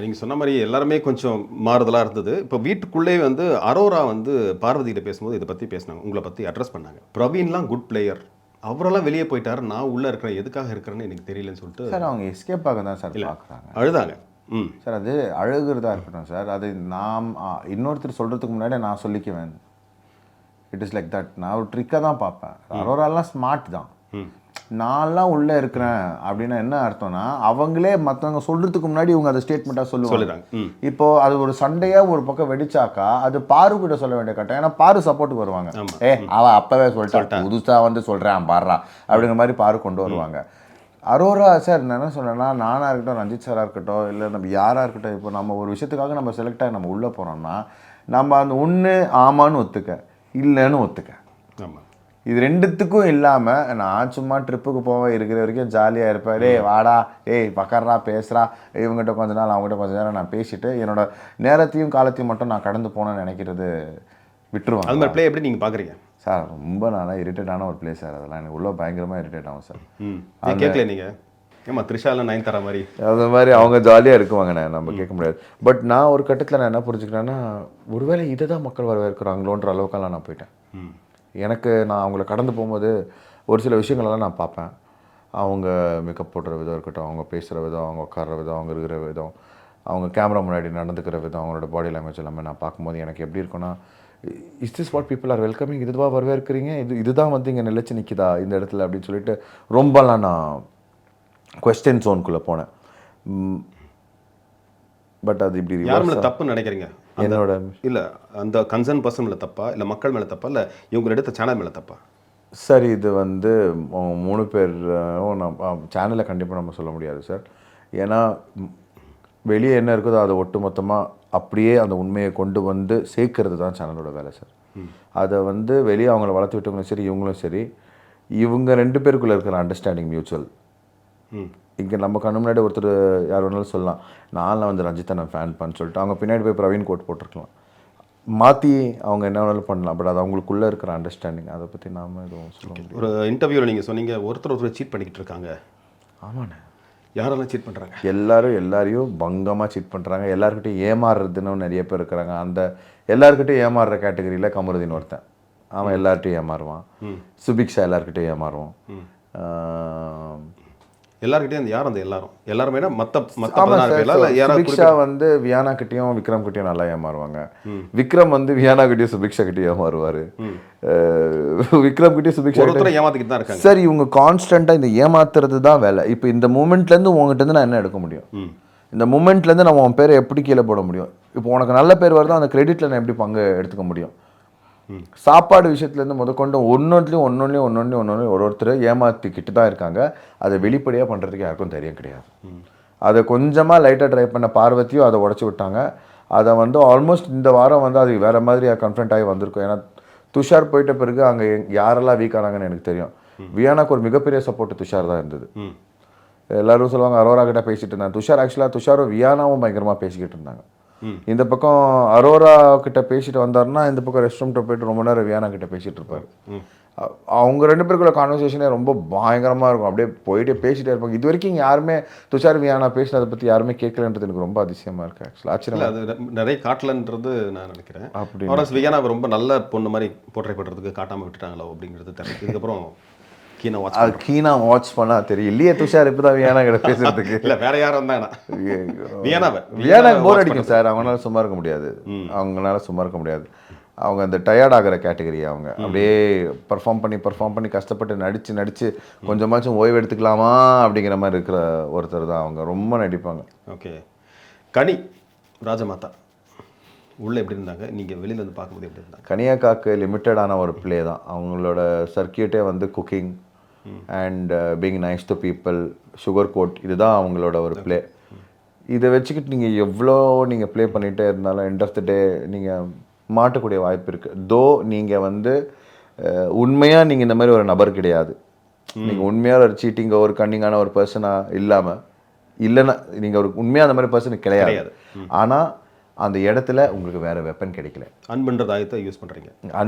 நீங்கள் சொன்ன மாதிரி எல்லாருமே கொஞ்சம் மாறுதலாக இருந்தது. இப்போ வீட்டுக்குள்ளே வந்து அரோரா வந்து பார்வதிகிட்ட பேசும்போது இதை பற்றி பேசினாங்க, உங்களை பற்றி அட்ரஸ் பண்ணாங்க. பிரவீன்லாம் குட் பிளேயர், அவரெல்லாம் வெளியே போயிட்டார், நான் உள்ளே இருக்கிறேன், எதுக்காக இருக்கிறேன்னு எனக்கு தெரியலன்னு சொல்லிட்டு சார் அவங்க எஸ்கேப் ஆக தான் சார் பார்க்குறாங்க, அழுதாங்க. சார் அது அழுகிறதா இருக்கட்டும் சார், அது நாம் இன்னொருத்தர் சொல்கிறதுக்கு முன்னாடி நான் சொல்லிக்குவேன். It is like that. நான் ஒரு ட்ரிக்காக தான் பார்ப்பேன். அரோராலாம் ஸ்மார்ட் தான். நான்லாம் உள்ளே இருக்கிறேன் அப்படின்னா என்ன அர்த்தம்னா, அவங்களே மற்றவங்க சொல்கிறதுக்கு முன்னாடி இவங்க அதை ஸ்டேட்மெண்ட்டாக சொல்லுவாங்க. இப்போது அது ஒரு சண்டையாக ஒரு பக்கம் வெடிச்சாக்கா அது பாரு கிட்ட சொல்ல வேண்டிய கட்டம். ஏன்னா பாரு சப்போர்ட்டுக்கு வருவாங்க. அவள் அப்போவே சொல்லிட்டான், புதுசாக வந்து சொல்கிறேன் பாடுறா அப்படிங்கிற மாதிரி பாரு கொண்டு வருவாங்க. அரோரா சார் நான் என்ன சொன்னேன்னா, நானாக இருக்கட்டும், ரஞ்சித் சாராக இருக்கட்டும், இல்லை நம்ம யாராக இருக்கட்டும், இப்போ நம்ம ஒரு விஷயத்துக்காக நம்ம செலக்ட் ஆகி நம்ம உள்ளே போகிறோம்னா நம்ம அந்த ஒன்று ஆமான்னு ஒத்துக்க, இல்லைன்னு ஒத்துக்க. ஆமாம், இது ரெண்டுத்துக்கும் இல்லாமல் நான் சும்மா ட்ரிப்புக்கு போவேன், இருக்கிற வரைக்கும் ஜாலியாக இருப்பேன். டேய் வாடா, டேய் பக்கறா, பேசுகிறா, இவங்ககிட்ட கொஞ்ச நாள் அவங்ககிட்ட கொஞ்ச நேரம் நான் பேசிட்டு என்னோடய நேரத்தையும் காலத்தையும் மட்டும் நான் கடந்து போனேன்னு நினைக்கிறது விட்டுருவாங்க. அது மாதிரி பிளே எப்படி நீங்கள் பார்க்குறீங்க சார்? ரொம்ப நாளாக இரிட்டேட்டான ஒரு பிளேஸ் சார். அதெல்லாம் எனக்கு உள்ள பயங்கரமாக இரிட்டேட் ஆகும் சார். கேட்கல நீங்கள்? ஏமா த்ரிஷாலாம் 9 தர மாதிரி அந்த மாதிரி அவங்க ஜாலியாக இருக்குவாங்கண்ணே, நம்ம கேட்க முடியாது. பட் நான் ஒரு கட்டத்தில் நான் என்ன புரிஞ்சுக்கிறேன்னா, ஒருவேளை இதை தான் மக்கள் வரவேற்கிறாங்களோன்ற அளவுக்கெல்லாம் நான் போயிட்டேன். எனக்கு நான் அவங்கள கடந்து போகும்போது ஒரு சில விஷயங்களெல்லாம் நான் பார்ப்பேன். அவங்க மேக்கப் போடுற விதம் இருக்கட்டும், அவங்க பேசுகிற விதம், அவங்க உட்கார்ற விதம், அவங்க இருக்கிற விதம், அவங்க கேமரா முன்னாடி நடந்துக்கிற விதம், அவங்களோட பாடி லாங்குவேஜ் எல்லாமே நான் பார்க்கும்போது எனக்கு எப்படி இருக்குன்னா, is this what people are welcoming, இதுவாக வரவேற்கிறீங்க, இதுதான் வந்து இங்கே நிலைச்சு நிற்கிதா இந்த இடத்துல அப்படின்னு சொல்லிட்டு ரொம்பலாம் நான் கொஸ்டின் ஜோனுக்குள்ளே போனேன். பட் அது இப்படி யார் மேலே தப்புன்னு நினைக்கிறீங்க? என்னோட இல்லை அந்த கன்சர்ன் பர்சன் மேலே தப்பா, இல்லை மக்கள் மேலே தப்பா, இல்லை இவங்க எடுத்த சேனல் மேலே தப்பா? சார் இது வந்து 3 பேரும் நம்ம சேனலை கண்டிப்பாக நம்ம சொல்ல முடியாது சார். ஏன்னா வெளியே என்ன இருக்குதோ அதை ஒட்டு மொத்தமாக அப்படியே அந்த உண்மையை கொண்டு வந்து சேர்க்கறது தான் சேனலோட வேலை சார். அதை வந்து வெளியே அவங்கள வளர்த்து விட்டவங்களும் சரி, இவங்களும் சரி, இவங்க 2 பேருக்குள்ளே இருக்கிற அண்டர்ஸ்டாண்டிங் மியூச்சுவல். இங்கே நம்ம கண்ணு முன்னாடி ஒருத்தர் யார் வேணாலும் சொல்லலாம், நான் வந்து ரஞ்சித்தை நான் ஃபேன் பண்ணு சொல்லிட்டு அவங்க பின்னாடி போய் பிரவீன் கோட் போட்டிருக்கலாம், மாற்றி அவங்க என்ன வேணாலும் பண்ணலாம். பட் அது அவங்களுக்குள்ளே இருக்கிற அண்டர்ஸ்டாண்டிங், அதை பற்றி நாம் எதுவும் சொல்ல முடியும். ஒரு இன்டர்வியூவில் நீங்கள் சொன்னீங்க ஒருத்தர் சீட் பண்ணிக்கிட்டு இருக்காங்க. ஆமாண்ணே, யாரெல்லாம் சீட் பண்ணுறாங்க? எல்லாரையும் பங்கமாக சீட் பண்ணுறாங்க. எல்லாருக்கிட்டையும் ஏமாறுறதுன்னு நிறைய பேர் இருக்கிறாங்க. அந்த எல்லாருக்கிட்டையும் ஏமாறுற கேட்டகரியில் கமருதீன் ஒருத்தன். அவன் எல்லார்கிட்டையும் ஏமாறுவான். சுபிக்ஷா எல்லாருக்கிட்டையும் ஏமாறுவான். எல்லாருக்கிட்டையும் அந்த யார் அந்த எல்லாருமே சுபிக்ஷா வந்து வியானா கிட்டையும் விக்ரம் கிட்டையும் நல்லா ஏமாறுவாங்க. விக்ரம் வந்து வியானா கிட்டையும் சுபிக்ஷா கிட்டையும் ஏமாறுவாரு. விக்ரம் கிட்டையும் சுபிக்ஷா ஏமாத்திக்கிட்டு தான் இருக்காங்க. சார் இவங்க கான்ஸ்டன்டா இந்த ஏமாத்துறது தான் வேலை. இப்போ இந்த மூமெண்ட்ல இருந்து உங்ககிட்ட இருந்து நான் என்ன எடுக்க முடியும்? இந்த மூமெண்ட்லேருந்து நம்ம உன் பேரை எப்படி கீழே போட முடியும்? இப்போ உனக்கு நல்ல பேர் வருதோ அந்த கிரெடிட்டில் நான் எப்படி பங்கு எடுத்துக்க முடியும்? சாப்பாடு விஷயத்துலேருந்து முதற்கொண்டு ஒன்னொன்றுலையும் ஒருத்தர் ஏமாற்றிக்கிட்டு தான் இருக்காங்க. அதை வெளிப்படையாக பண்ணுறதுக்கு யாருக்கும் தெரியும் கிடையாது. அதை கொஞ்சமாக லைட்டாக ட்ரை பண்ண பார்வதியும் அதை உடச்சி விட்டாங்க. அதை வந்து ஆல்மோஸ்ட் இந்த வாரம் வந்து அது வேறு மாதிரி கன்ஃபரண்ட் ஆகி வந்திருக்கும். ஏன்னா துஷார் போயிட்ட பிறகு அங்கே யாரெல்லாம் வீக் ஆனாங்கன்னு எனக்கு தெரியும். வியானாக்கு ஒரு மிகப்பெரிய சப்போர்ட் துஷார் தான் இருந்தது. எல்லாரும் சொல்லுவாங்க அரோரா கிட்ட பேசிட்டு இருந்தாங்க. துஷாரும் வியானாவும் பயங்கரமாக பேசிக்கிட்டு இருந்தாங்க. இந்த பக்கம் அரோரா கிட்ட பேசிட்டு வந்தாருன்னா இந்த பக்கம் ரெஸ்ட் ரூம்கிட்ட போயிட்டு ரொம்ப நேரம் வியானா கிட்ட பேசிட்டு இருப்பாரு. அவங்க 2 பேருக்குள்ள கான்வர்சேஷனே ரொம்ப பயங்கரமாக இருக்கும். அப்படியே போயிட்டே பேசிட்டே இருப்பாங்க. இது வரைக்கும் யாருமே துஷார் வியானா பேசினதை பற்றி யாருமே கேட்கலன்றது எனக்கு ரொம்ப அதிசயமாக இருக்கு. ஆக்சுவலாக ஆச்சரியம். அது நிறைய காட்டலன்றது நான் நினைக்கிறேன். அப்படி வியானா ரொம்ப நல்ல பொண்ணு மாதிரி போர்ட்ரை பண்ணுறதுக்கு காட்டாமல் விட்டுட்டாங்களோ அப்படிங்கிறது தெரியும். இதுக்கப்புறம் கீனா வாட்ச் பண்ணா தெரியும். இல்லையே துஷார் இப்போ தான் வியானா கிட்ட பேசுறதுக்கு இல்லை வேற யாரும் வந்தாங்கண்ணா வியானாக்கு போர் அடிக்கும் சார். அவங்களால சும்மா இருக்க முடியாது. அவங்க அந்த டயர்ட் ஆகிற கேட்டகரி. அவங்க அப்படியே பர்ஃபார்ம் பண்ணி கஷ்டப்பட்டு நடிச்சு கொஞ்சமாச்சும் ஓய்வு எடுத்துக்கலாமா அப்படிங்கிற மாதிரி இருக்கிற ஒருத்தர் தான் அவங்க. ரொம்ப நடிப்பாங்க. ஓகே. கனி ராஜமாதா உள்ளே எப்படி இருந்தாங்க, நீங்கள் வெளியில் வந்து பார்க்கும்போது எப்படி இருந்தாங்க? கனியாக்காக்கு லிமிட்டடான ஒரு பிளே தான். அவங்களோட சர்க்கியூட்டே வந்து cooking and being nice to people, sugar coat, இதுதான் அவங்களோட ஒரு பிளே. இதை வச்சுக்கிட்டு நீங்கள் எவ்வளோ நீங்கள் ப்ளே பண்ணிகிட்டே இருந்தாலும் எண்ட் ஆஃப் த டே நீங்கள் மாட்டக்கூடிய வாய்ப்பு இருக்குது. தோ நீங்கள் வந்து உண்மையாக நீங்கள் இந்த மாதிரி ஒரு நபர் கிடையாது. நீங்கள் உண்மையாக ஒரு சீட்டிங்க ஒரு கன்னிங்கான ஒரு பர்சனாக இல்லைன்னா நீங்கள் ஒரு உண்மையாக அந்த மாதிரி பர்சனுக்கு கிடையாது. ஆனால் அந்த இடத்துல உங்களுக்கு வேறு வெப்பன் கிடைக்கல. அன்புன்ற ஆயுதத்தை யூஸ்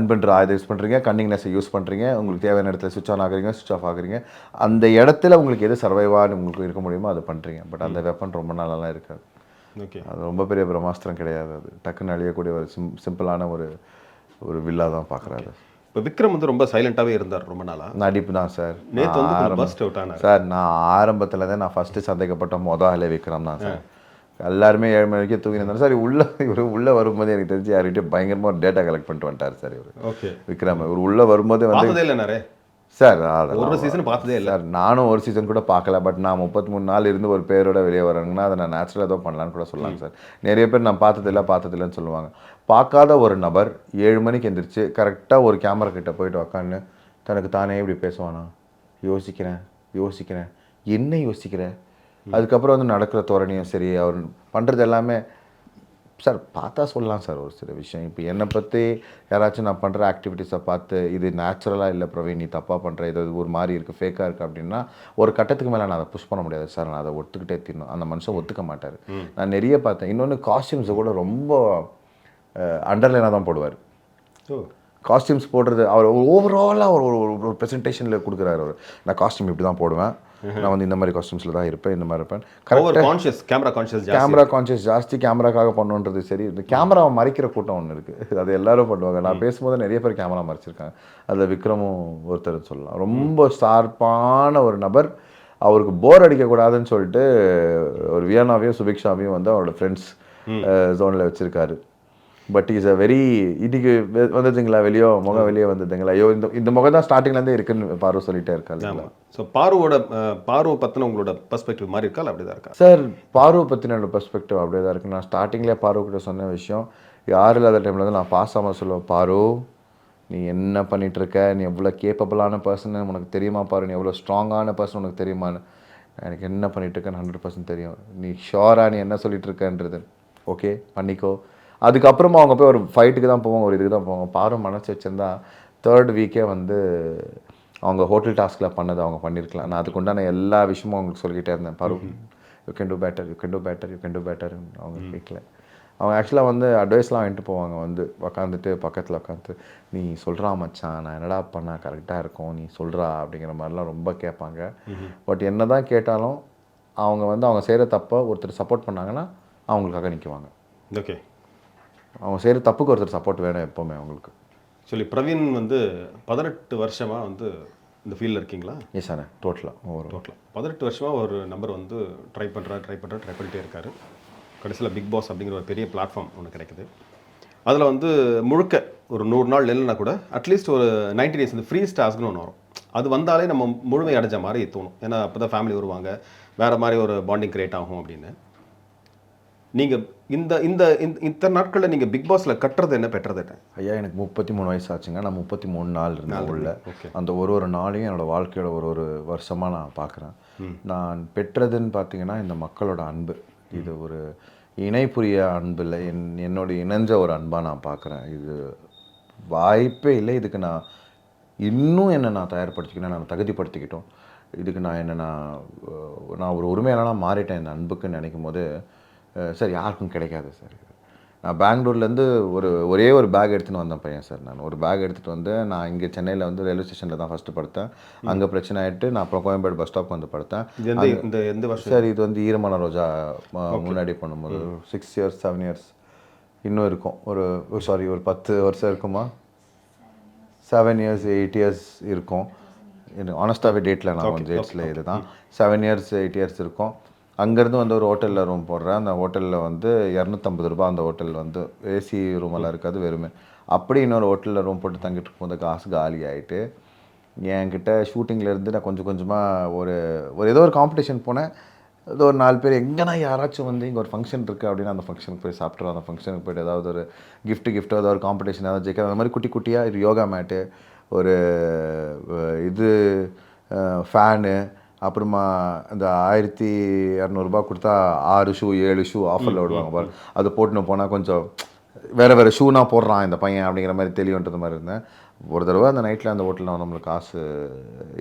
பண்ணுறீங்க, கன்னிங்னஸை யூஸ் பண்ணுறீங்க. உங்களுக்கு தேவையான இடத்துல சுவிட்ச் ஆன் ஆகுறீங்க, சுவிட்ச் ஆஃப் ஆகுறீங்க. அந்த இடத்துல உங்களுக்கு எது சர்வைவாக உங்களுக்கு இருக்க முடியுமோ அதை பண்ணுறீங்க. பட் அந்த வெப்பன் ரொம்ப நாளெல்லாம் இருக்காது. ஓகே. அது ரொம்ப பெரிய பிரம்மாஸ்திரம் கிடையாது. அது டக்குன்னு அழியக்கூடிய ஒரு சிம்பிளான ஒரு வில்லா தான் பார்க்குறாரு. இப்போ விக்ரம் வந்து ரொம்ப சைலண்ட்டாகவே இருந்தார் ரொம்ப நாளாக. நடிப்பு தான் சார். நேற்று வந்து பஸ்ட் அவுட் ஆனார் சார். நான் ஆரம்பத்தில் தான் நான் ஃபஸ்ட்டு சந்தேகப்பட்ட முதல் விக்ரம் தான் சார். எல்லாருமே 7 மணி வரைக்கும் தூங்கி இருந்தாரு சார். இவர் உள்ளே வரும்போது எனக்கு தெரிஞ்சு யார்கிட்ட பயங்கரமாக ஒரு டேட்டா கலெக்ட் பண்ணிட்டு வந்துட்டார் சார் இவர். ஓகே. விக்ரம் இவர் உள்ளே வரும்போது வந்து இல்லை சார் ஒரு சீசன் பார்த்ததே இல்லை சார். நானும் ஒரு சீசன் கூட பார்க்கல. பட் நான் 33 நாள் இருந்து ஒரு பேரோட வெளியே வரேங்கன்னா அதை நான் நேச்சுரலாக ஏதோ பண்ணலான்னு கூட சொல்லலாங்க சார். நிறைய பேர் நான் பார்த்ததில்லைன்னு சொல்லுவாங்க. பார்க்காத ஒரு நபர் 7 மணிக்கு எந்திரிச்சு கரெக்டாக ஒரு கேமரா கிட்ட போயிட்டு உக்காந்து தனக்கு தானே இப்படி பேசுவானா, யோசிக்கிறேன் என்ன யோசிக்கிறேன். அதுக்கப்புறம் வந்து நடக்கிற தோரணியும் சரி, அவர் பண்ணுறது எல்லாமே சார் பார்த்தா சொல்லலாம் சார் ஒரு சில விஷயம். இப்போ என்னை பற்றி யாராச்சும் நான் பண்ணுற ஆக்டிவிட்டீஸை பார்த்து இது நேச்சுரலாக இல்லை பிரவீன், நீ தப்பாக பண்ணுற, இது ஒரு மாதிரி இருக்குது, ஃபேக்காக இருக்குது அப்படின்னா ஒரு கட்டத்துக்கு மேலே நான் அதை புஷ் பண்ண முடியாது சார். நான் அதை ஒத்துக்கிட்டே தீரணும். அந்த மனுஷன் ஒத்துக்க மாட்டார். நான் நிறைய பார்த்தேன். இன்னொன்று காஸ்டியூம்ஸை கூட ரொம்ப அண்டர்லைனாக தான் போடுவார். காஸ்டியூம்ஸ் போடுறது அவர் ஓவராலாக ஒரு ப்ரெசன்டேஷனில் கொடுக்குறாரு. அவர் நான் காஸ்டியூம் இப்படி தான் போடுவேன், நான் வந்து இந்த மாதிரி காஸ்டியூம்ஸில் தான் இருப்பேன், இந்த மாதிரி இருப்பேன். கேமரா கான்ஷியஸ் ஜாஸ்தி, கேமராக்காக பண்ணுன்றது சரி. இந்த கேமராவை மறைக்கிற கூட்டம் ஒன்று இருக்குது, அது எல்லாரும் பண்ணுவாங்க. நான் பேசும்போது நிறைய பேர் கேமரா மறைச்சிருக்காங்க. அதில் விக்ரமும் ஒருத்தர் சொல்லலாம். ரொம்ப ஷார்ப்பான ஒரு நபர். அவருக்கு போர் அடிக்கக்கூடாதுன்னு சொல்லிட்டு ஒரு வியானாவையும் சுபிக்ஷாவையும் வந்து அவரோட ஃப்ரெண்ட்ஸ் ஜோனில் வச்சுருக்காரு. பட் இஸ் அ வெரி இன்னைக்கு வந்ததுங்களா முகம் வெளியே வந்ததுங்களா, ஐயோ இந்த முகம் தான் ஸ்டார்டிங்லேருந்தே இருக்குன்னு பாரு சொல்லிட்டே இருக்காரு. ஸோ பார்வை பற்றின உங்களோட பெர்ஸ்பெக்டிவ் மாதிரி இருக்கா, அப்படி தான் இருக்கா சார்? பார்வை பற்றின பெர்ஸ்பெக்டிவ் அப்படியே தான் இருக்குது. நான் ஸ்டார்டிங்லேயே பார்வை கிட்ட சொன்ன விஷயம், யாரும் இல்லாத டைமில் வந்து நான் பாஸ் ஆகாமல் சொல்லுவேன், பாரு நீ என்ன பண்ணிகிட்ருக்க, நீ எவ்வளோ கேப்பபிளான பர்சன் உனக்கு தெரியுமா, பாரு நீ எவ்வளோ ஸ்ட்ராங்கான பர்சன் உனக்கு தெரியுமான்னு. எனக்கு என்ன பண்ணிகிட்ருக்கேன்னு 100% தெரியும். நீ ஷோராக நீ என்ன சொல்லிகிட்ருக்கன்றது ஓகே பண்ணிக்கோ. அதுக்கப்புறமா அவங்க போய் ஒரு ஃபைட்டுக்கு தான் போவாங்க, ஒரு இதுக்கு தான் போவாங்க. பாரு மனசு வச்சுருந்தா 3rd வீக்கே வந்து அவங்க ஹோட்டல் டாஸ்கில் பண்ணதை அவங்க பண்ணியிருக்கலாம். நான் அதுக்கு உண்டான எல்லா விஷயமும் அவங்களுக்கு சொல்லிக்கிட்டே இருந்தேன். பாரு யூ கேன் டூ பெட்டர். அவங்க கேட்கல. அவங்க ஆக்சுவலாக வந்து அட்வைஸ்லாம் வாங்கிட்டு போவாங்க. வந்து உக்காந்துட்டு பக்கத்தில் உட்காந்து நீ சொல்கிறா மச்சான், நான் என்னடா பண்ணால் கரெக்டாக இருக்கும், நீ சொல்கிறா அப்படிங்கிற மாதிரிலாம் ரொம்ப கேட்பாங்க. பட் என்ன தான் கேட்டாலும் அவங்க வந்து அவங்க செய்கிற தப்பை ஒருத்தர் சப்போர்ட் பண்ணாங்கன்னா அவங்களுக்காக நிற்குவாங்க. ஓகே. அவங்க செய்கிற தப்புக்கு ஒருத்தர் சப்போர்ட் வேணும் எப்போவுமே அவங்களுக்கு. சொல்லி பிரவீன் வந்து 18 வருஷமாக வந்து இந்த ஃபீல்டில் இருக்கீங்களா? Yes sir. டோட்டலாக 18 வருஷமாக ஒரு நம்பர் வந்து ட்ரை பண்ணிகிட்டே இருக்கார். கடைசியில் பிக் பாஸ் அப்படிங்கிற ஒரு பெரிய பிளாட்ஃபார்ம் ஒன்று கிடைக்குது. அதில் வந்து முழுக்க ஒரு 100 நாள் இல்லைன்னா கூட அட்லீஸ்ட் ஒரு 90 days இந்த ஃப்ரீ டாஸ்க்னு ஒன்று வரும். அது வந்தாலே நம்ம முழுமை அடைஞ்ச மாதிரி தோணும். ஏன்னா அப்போ தான் ஃபேமிலி வருவாங்க, வேறு மாதிரி ஒரு பாண்டிங் கிரியேட் ஆகும் அப்படின்னு. நீங்கள் இந்த இந்த இத்தனை நாட்களில் நீங்கள் பிக் பாஸில் கட்டுறது என்ன பெற்றது என்ன? ஐயா எனக்கு 33 வயசு ஆச்சுங்க. நான் 33 நாள் இருந்தேன் உள்ள. ஓகே. அந்த ஒரு நாளையும் என்னோட வாழ்க்கையோட ஒரு வருஷமாக நான் பார்க்குறேன். நான் பெற்றதுன்னு பார்த்தீங்கன்னா இந்த மக்களோட அன்பு. இது ஒரு இணைப்புரிய அன்பு இல்லை, என்னோட இணைஞ்ச ஒரு அன்பாக நான் பார்க்குறேன். இது வாய்ப்பே இல்லை. இதுக்கு நான் இன்னும் என்னை நான் தயார்படுத்திக்கணும், நான் தகுதிப்படுத்திக்கிட்டோம். இதுக்கு நான் நான் ஒரு உரிமையாளனாக மாறிட்டேன் இந்த அன்புக்குன்னு நினைக்கும் போது சார் யாருக்கும் கிடைக்காது சார். நான் பெங்களூர்லேருந்து ஒரே ஒரு பேக் எடுத்துகிட்டு வந்தேன் பையன் சார். நான் ஒரு பேக் எடுத்துகிட்டு வந்து நான் இங்கே சென்னையில் வந்து ரயில்வே ஸ்டேஷனில் தான் ஃபஸ்ட்டு படுத்தேன். அங்கே பிரச்சனை ஆகிட்டு நான் அப்புறம் கோயம்பேடு பஸ் ஸ்டாப் வந்து படுத்தேன். எந்த வருஷம் சார்? இது வந்து ஈரமான ரோஜா முன்னாடி பண்ணும்போது 6 years 7 years இன்னும் இருக்கும். ஒரு 10 வருஷம் இருக்குமா? 7 years 8 years இருக்கும். ஆனஸ்டாகவே டேட்டில் நான் வந்து டேட்ஸில் இது தான் 7 years 8 years இருக்கும். அங்கேருந்து வந்து ஒரு ஹோட்டலில் ரூம் போடுறேன். அந்த ஹோட்டலில் வந்து 250 ரூபா. அந்த ஹோட்டல் வந்து ஏசி ரூமெல்லாம் இருக்காது, வெறுமே. அப்படி இன்னொரு ஹோட்டலில் ரூம் போட்டு தங்கிட்டு இருக்கும்போது காசு காலி ஆகிட்டு என்கிட்ட ஷூட்டிங்லேருந்து நான் கொஞ்சம் கொஞ்சமாக ஒரு ஏதோ ஒரு காம்படிஷன் போனேன். ஏதோ ஒரு 4 பேர் எங்கன்னா யாராச்சும் வந்து இங்கே ஒரு ஃபங்க்ஷன் இருக்குது அப்படின்னா அந்த ஃபங்க்ஷனுக்கு போய் சாப்பிட்றோம். அந்த ஃபங்க்ஷனுக்கு போய்ட்டு ஏதாவது ஒரு கிஃப்ட்டோ ஏதாவது ஒரு காம்படிஷன் ஏதாவது ஜெயிக்கிற அந்த மாதிரி குட்டி குட்டியாக இது யோகா மேட்டு, ஒரு இது ஃபேனு, அப்புறமா இந்த 1200 ரூபா கொடுத்தா 6 ஷூ 7 ஷூ ஆஃபரில் விடுவாங்க பாரு. அது போட்டுன்னு போனால் கொஞ்சம் வேறு ஷூனா போடுறான் இந்த பையன் அப்படிங்கிற மாதிரி தெளிவுன்றது மாதிரி இருந்தேன். ஒரு தடவை அந்த நைட்டில் அந்த ஹோட்டலில் நம்மளுக்கு காசு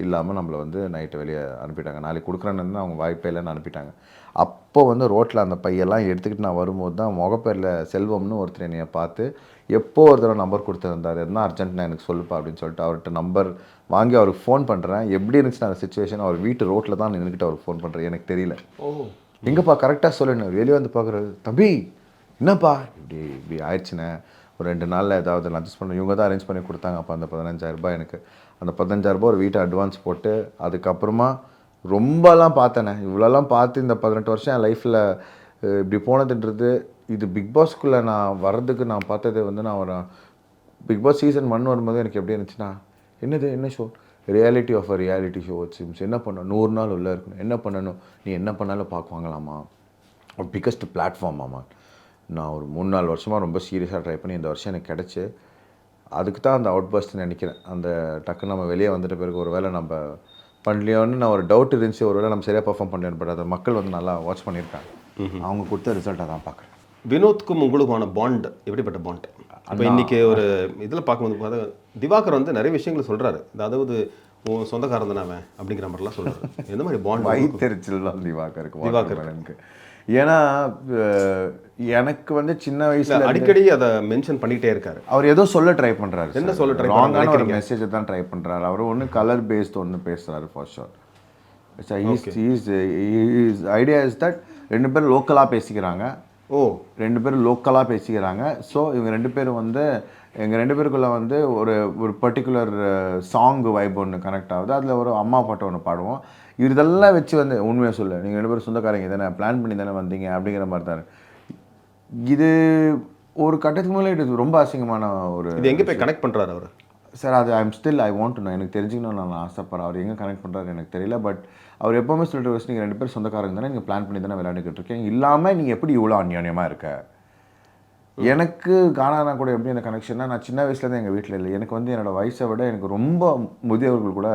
இல்லாமல் நம்மளை வந்து நைட்டு வெளியே அனுப்பிட்டாங்க. நாளைக்கு கொடுக்குறேன்னு அவங்க வாய்ப்பே இல்லைன்னு அனுப்பிட்டாங்க. அப்போ வந்து ரோட்டில் அந்த பையெல்லாம் எடுத்துக்கிட்டு நான் வரும்போது தான் முகப்பேரில் செல்வம்னு ஒருத்தர் என்னையை பார்த்து எப்போ ஒரு தடவை நம்பர் கொடுத்துருந்தார். எதுனா அர்ஜென்ட்னா எனக்கு சொல்லுப்பா அப்படின்னு சொல்லிட்டு அவர்கிட்ட நம்பர் வாங்கி அவருக்கு ஃபோன் பண்ணுறேன். எப்படி இருந்துச்சு அந்த சுச்சுவேஷன்? அவர் வீட்டு ரோட்டில் தான் நின்றுக்கிட்டு அவருக்கு ஃபோன் பண்ணுறேன். எனக்கு தெரியல. எங்கப்பா கரெக்டாக சொல்லுன்னு வெளியே வந்து பார்க்குறது. தம்பி என்னப்பா இப்படி ஆயிடுச்சுண்ணே, ஒரு 2 நாளில் ஏதாவது அட்ஜஸ்ட் பண்ண இவங்க தான் அரேஞ்ச் பண்ணி கொடுத்தாங்க. அப்போ அந்த 15,000 ரூபாய் எனக்கு அந்த 15,000 ரூபாய் ஒரு வீட்டை அட்வான்ஸ் போட்டு அதுக்கப்புறமா ரொம்பலாம் பார்த்தேனே. இவ்வளோலாம் பார்த்து இந்த 18 வருஷம் என் லைஃப்பில் இப்படி போனதுன்றது இது பிக் பாஸ்க்குள்ளே நான் வர்றதுக்கு நான் பார்த்தது வந்து நான் ஒரு பிக் பாஸ் சீசன் 1 வரும்போது எனக்கு எப்படி இருந்துச்சுன்னா என்ன show reality of a reality show வச்சு என்ன பண்ணணும் 100 நாள் உள்ளே இருக்கணும், என்ன பண்ணணும், நீ என்ன பண்ணாலும் பார்க்குவாங்களாமா, பிக்கஸ்ட் பிளாட்ஃபார்ம் ஆமாம். நான் ஒரு 3-4 வருஷமாக ரொம்ப சீரியஸாக ட்ரை பண்ணி இந்த வருஷம் எனக்கு கிடச்சி அதுக்கு தான் அந்த அவுட் பஸ்ட் நினைக்கிறேன். அந்த டக்குன்னு நம்ம வெளியே வந்துட்ட பிறகு ஒரு வேளை நம்ம பண்ணலையோன்னு நான் ஒரு டவுட் இருந்துச்சு, ஒரு வேளை நம்ம சரியாக பர்ஃபார்ம் பண்ணலைன்னு. பட் அதை மக்கள் வந்து நல்லா வாட்ச் பண்ணியிருக்காங்க. அவங்க கொடுத்த ரிசல்ட்டை தான் பார்க்குறேன். வினோத்துக்கும் உங்களுக்குமான பாண்ட் எப்படிப்பட்ட பாண்ட்? இப்போ இன்றைக்கி ஒரு இதில் பார்க்கும்போது திவாகர் வந்து நிறைய விஷயங்களை சொல்கிறாரு. அதாவது உன் சொந்தக்காரன் தானே அவன் அப்படிங்கிற மாதிரிலாம் சொல்கிறாரு. எந்த மாதிரி பாண்ட்? வைத்தறிச்சல் தான் திவாகருக்கு எனக்கு. ஏன்னா எனக்கு வந்து சின்ன வயசுல அடிக்கடி அதை மென்ஷன் பண்ணிகிட்டே இருக்காரு. அவர் ஏதோ சொல்ல ட்ரை பண்ணுறாரு. என்ன சொல்ல ட்ரை ராங்கான ஒரு மெசேஜை தான் ட்ரை பண்ணுறாரு. அவர் ஒன்று கலர் பேஸ்ட் ஒன்று பேசுகிறாரு for sure. Idea is that 2 பேரும் லோக்கலாக பேசிக்கிறாங்க. 2 பேரும் லோக்கலாக பேசிக்கிறாங்க. ஸோ இவங்க 2 பேரும் வந்து எங்கள் 2 பேருக்குள்ளே வந்து ஒரு பர்டிகுலர் சாங் வைப் ஒன்று கனெக்ட் ஆகுது. அதில் ஒரு அம்மா பாட்டு ஒன்று பாடுவோம். இதெல்லாம் வச்சு வந்து உண்மையாக சொல்ல நீங்கள் 2 பேரும் சொந்தக்காரங்க தானே, பிளான் பண்ணி தானே வந்தீங்க அப்படிங்கிற மாதிரி தான். இது ஒரு கட்டத்துக்கு மேலே இது ரொம்ப அசிங்கமான ஒரு இது எங்கே போய் கனெக்ட் பண்ணுறாரு அவர் சார்? அது ஐ வாண்ட் டு நோ. எனக்கு தெரிஞ்சுக்கணும்னு நான் ஆசைப்படுறேன். அவர் எங்கே கனெக்ட் பண்ணுறாரு எனக்கு தெரியல. பட் அவர் எப்போவுமே சொல்லிட்டு வச்சு நீங்கள் 2 பேரும் சொந்தக்காரங்க தானே, நீங்கள் பிளான் பண்ணி தானே விளையாண்டுக்கிட்டு இருக்கீங்க, இல்லாமல் நீங்கள் எப்படி இவ்வளோ அந்யோன்யமாக இருக்க? எனக்கு கானானா கூட எப்படி அந்த கனெக்ஷன்னா, நான் சின்ன வயசுலேருந்து எங்கள் வீட்டில் இல்லை. எனக்கு வந்து என்னோடய வயசை விட எனக்கு ரொம்ப முதியவர்கள் கூட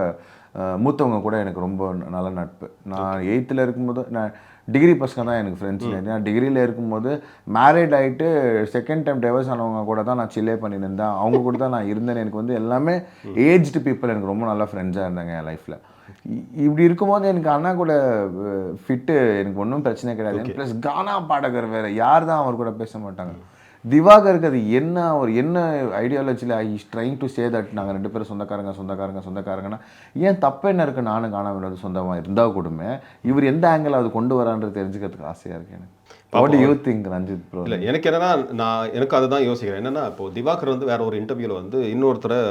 மூத்தவங்க கூட எனக்கு ரொம்ப நல்ல நட்பு. நான் 8th இருக்கும்போது நான் டிகிரி பசங்க தான் எனக்கு ஃப்ரெண்ட்ஸ். நான் டிகிரியில் இருக்கும்போது மேரிட் ஆகிட்டு செகண்ட் டைம் டைவர்ஸ் ஆனவங்க கூட தான் நான் சில்லே பண்ணியிருந்தேன். அவங்க கூட தான் நான் இருந்தேன். எனக்கு வந்து எல்லாமே ஏஜ்டு பீப்புள் எனக்கு ரொம்ப நல்ல ஃப்ரெண்ட்ஸாக இருந்தாங்க என் லைஃப்பில். இப்படி இருக்கும்போது எனக்கு அண்ணா கூட ஃபிட்டு எனக்கு ஒன்றும் பிரச்சனை கிடையாது. ப்ளஸ் கானா பாடகர் வேறு யார் தான் அவர் கூட பேச மாட்டாங்க. திவாகருக்கு அது என்ன அவர் என்ன ஐடியாலஜியில் is trying to say that நாங்கள் 2 பேரும் சொந்தக்காரங்கன்னா ஏன் தப்பு என்ன இருக்குது? நானும் காண விடாது சொந்தமாக இருந்தால் கூடமே இவர் எந்த ஆங்கிள் அது கொண்டு வரான்றது தெரிஞ்சுக்கிறதுக்கு ஆசையாக இருக்குது எனக்கு. What do you think Ranjith bro? இல்லை எனக்கு என்னன்னா எனக்கு அதை தான் யோசிக்கிறேன். என்னென்னா இப்போது திவாகர் வந்து வேற ஒரு இன்டர்வியூவில் வந்து இன்னொருத்தரை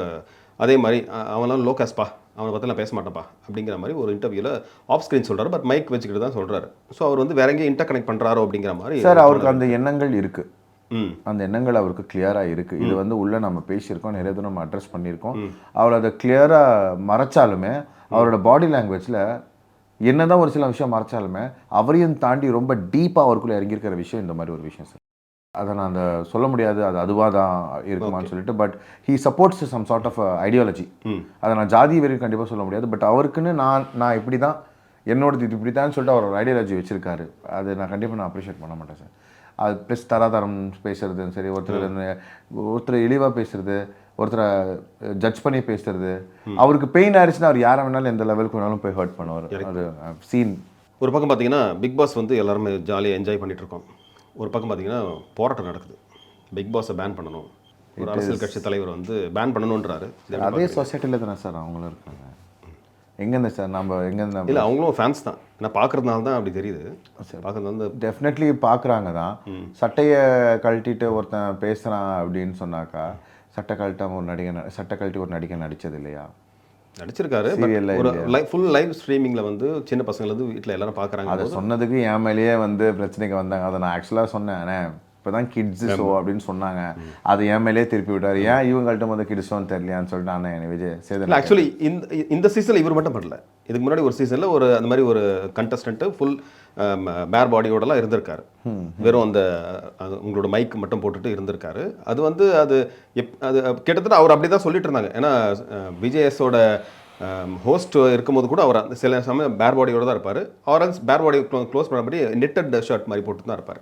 அதே மாதிரி அவனாலும் லோகாஸ்பா அவனை பற்றி நான் பேச மாட்டேன்ப்பா அப்படிங்கிற மாதிரி ஒரு இன்டர்வியூவில் ஆஃப் ஸ்க்ரீன் சொல்கிறாரு. பட் மைக் வச்சுக்கிட்டு தான் சொல்கிறாரு. ஸோ அவர் வந்து வேற எங்கேயும் இன்டர் கனெக்ட் பண்ணுறாரோ அப்படிங்கிற மாதிரி சார் அவருக்கு அந்த எண்ணங்கள் இருக்குது. அந்த எண்ணங்கள் அவருக்கு கிளியராக இருக்குது. இது வந்து உள்ளே நம்ம பேசியிருக்கோம், நிறைய தூரம் நம்ம அட்ரஸ் பண்ணியிருக்கோம். அவர் அதை கிளியராக மறைச்சாலுமே அவரோட பாடி லாங்குவேஜில் என்னதான் ஒரு சில விஷயம் மறைச்சாலுமே அவரையும் தாண்டி ரொம்ப டீப்பாக அவருக்குள்ளே இறங்கியிருக்கிற விஷயம் இந்த மாதிரி ஒரு விஷயம் சார். அதை நான் அந்த சொல்ல முடியாது, அது அதுவாக தான் இருக்குமான்னு சொல்லிட்டு. But he supports some sort of ideology. அதை நான் ஜாதி வரைக்கும் கண்டிப்பாக சொல்ல முடியாது. பட் அவருக்குன்னு நான் இப்படி தான், என்னோடது இது இப்படி தான் சொல்லிட்டு அவர் ஒரு ஐடியாலஜி வச்சுருக்காரு. அது நான் கண்டிப்பாக நான் அப்ரிஷியேட் பண்ண மாட்டேன் சார். அது ப்ளஸ் தராதரம் பேசுறது சரி, ஒருத்தர் இழிவாக பேசுறது, ஒருத்தரை ஜட்ஜ் பண்ணி பேசுறது, அவருக்கு பெயின் ஆயிடுச்சுன்னா அவர் யாரை வேணாலும் எந்த லெவலுக்கு வேணாலும் போய் ஹர்ட் பண்ணுவார். அது சீன். ஒரு பக்கம் பார்த்தீங்கன்னா பிக் பாஸ் வந்து எல்லாருமே ஜாலியாக என்ஜாய் பண்ணிட்டு இருக்கோம். ஒரு பக்கம் பார்த்தீங்கன்னா போராட்டம் நடக்குது, பிக் பாஸை பேன் பண்ணணும். ஒரு அரசியல் கட்சி தலைவர் வந்து பேன் பண்ணணுன்றாரு. அதே சொசைட்டியில் தானே சார் அவங்களும் இருக்காங்க. எங்கேருந்து சார் நம்ம எங்கேருந்து? இல்லை, அவங்களும் ஃபேன்ஸ் தான். ஏன்னா பார்க்குறதுனால தான் அப்படி தெரியுது. பார்க்குறது வந்து டெஃபினெட்லி பார்க்குறாங்க தான். சட்டையை கழட்டிட்டு ஒருத்தன் பேசுகிறான் அப்படின்னு சொன்னாக்கா சட்டை கழட்டி ஒரு நடிகை நடித்தது இல்லையா? நடிச்சிருக்காரு. ஒரு ஃபுல் லைவ் ஸ்ட்ரீமிங்கில் வந்து சின்ன பசங்களை வீட்டில் எல்லாரும் பார்க்குறாங்க. அதை சொன்னதுக்கு என் மேலேயே வந்து பிரச்சனைக்கு வந்தாங்க. அதை நான் ஆக்சுவலாக சொன்னேன், இப்போ தான் கிட்ஸு ஷோ அப்படின்னு சொன்னாங்க. அது என் மேலேயே திருப்பி விட்டார். ஏன் இவங்கள்ட்ட வந்து கிட்ஸ் ஷோன்னு தெரியலையான்னு சொல்லிட்டு நான் விஜய் சேதன். ஆக்சுவலி இந்த சீசனில் இவர் மட்டும் பண்ணல. இதுக்கு முன்னாடி ஒரு சீசனில் ஒரு அந்த மாதிரி ஒரு கண்டஸ்டன்ட்டு ஃபுல் பேர் பாடியோடலாம் இருந்திருக்காரு. வெறும் அந்த உங்களோட மைக் மட்டும் போட்டுட்டு இருந்திருக்காரு. அது வந்து அது கிட்டத்தட்ட அவர் அப்படி தான் சொல்லிட்டு இருந்தாங்க. ஏன்னா விஜேஎஸோட ஹோஸ்ட் இருக்கும்போது கூட அவர் அந்த சில சமயம் பேர் பாடியோடு தான் இருப்பார். ஆரன்ஸ் பேர் பாடி க்ளோஸ் பண்ணபடி நெட்டட் ஷர்ட் மாதிரி போட்டு தான் இருப்பார்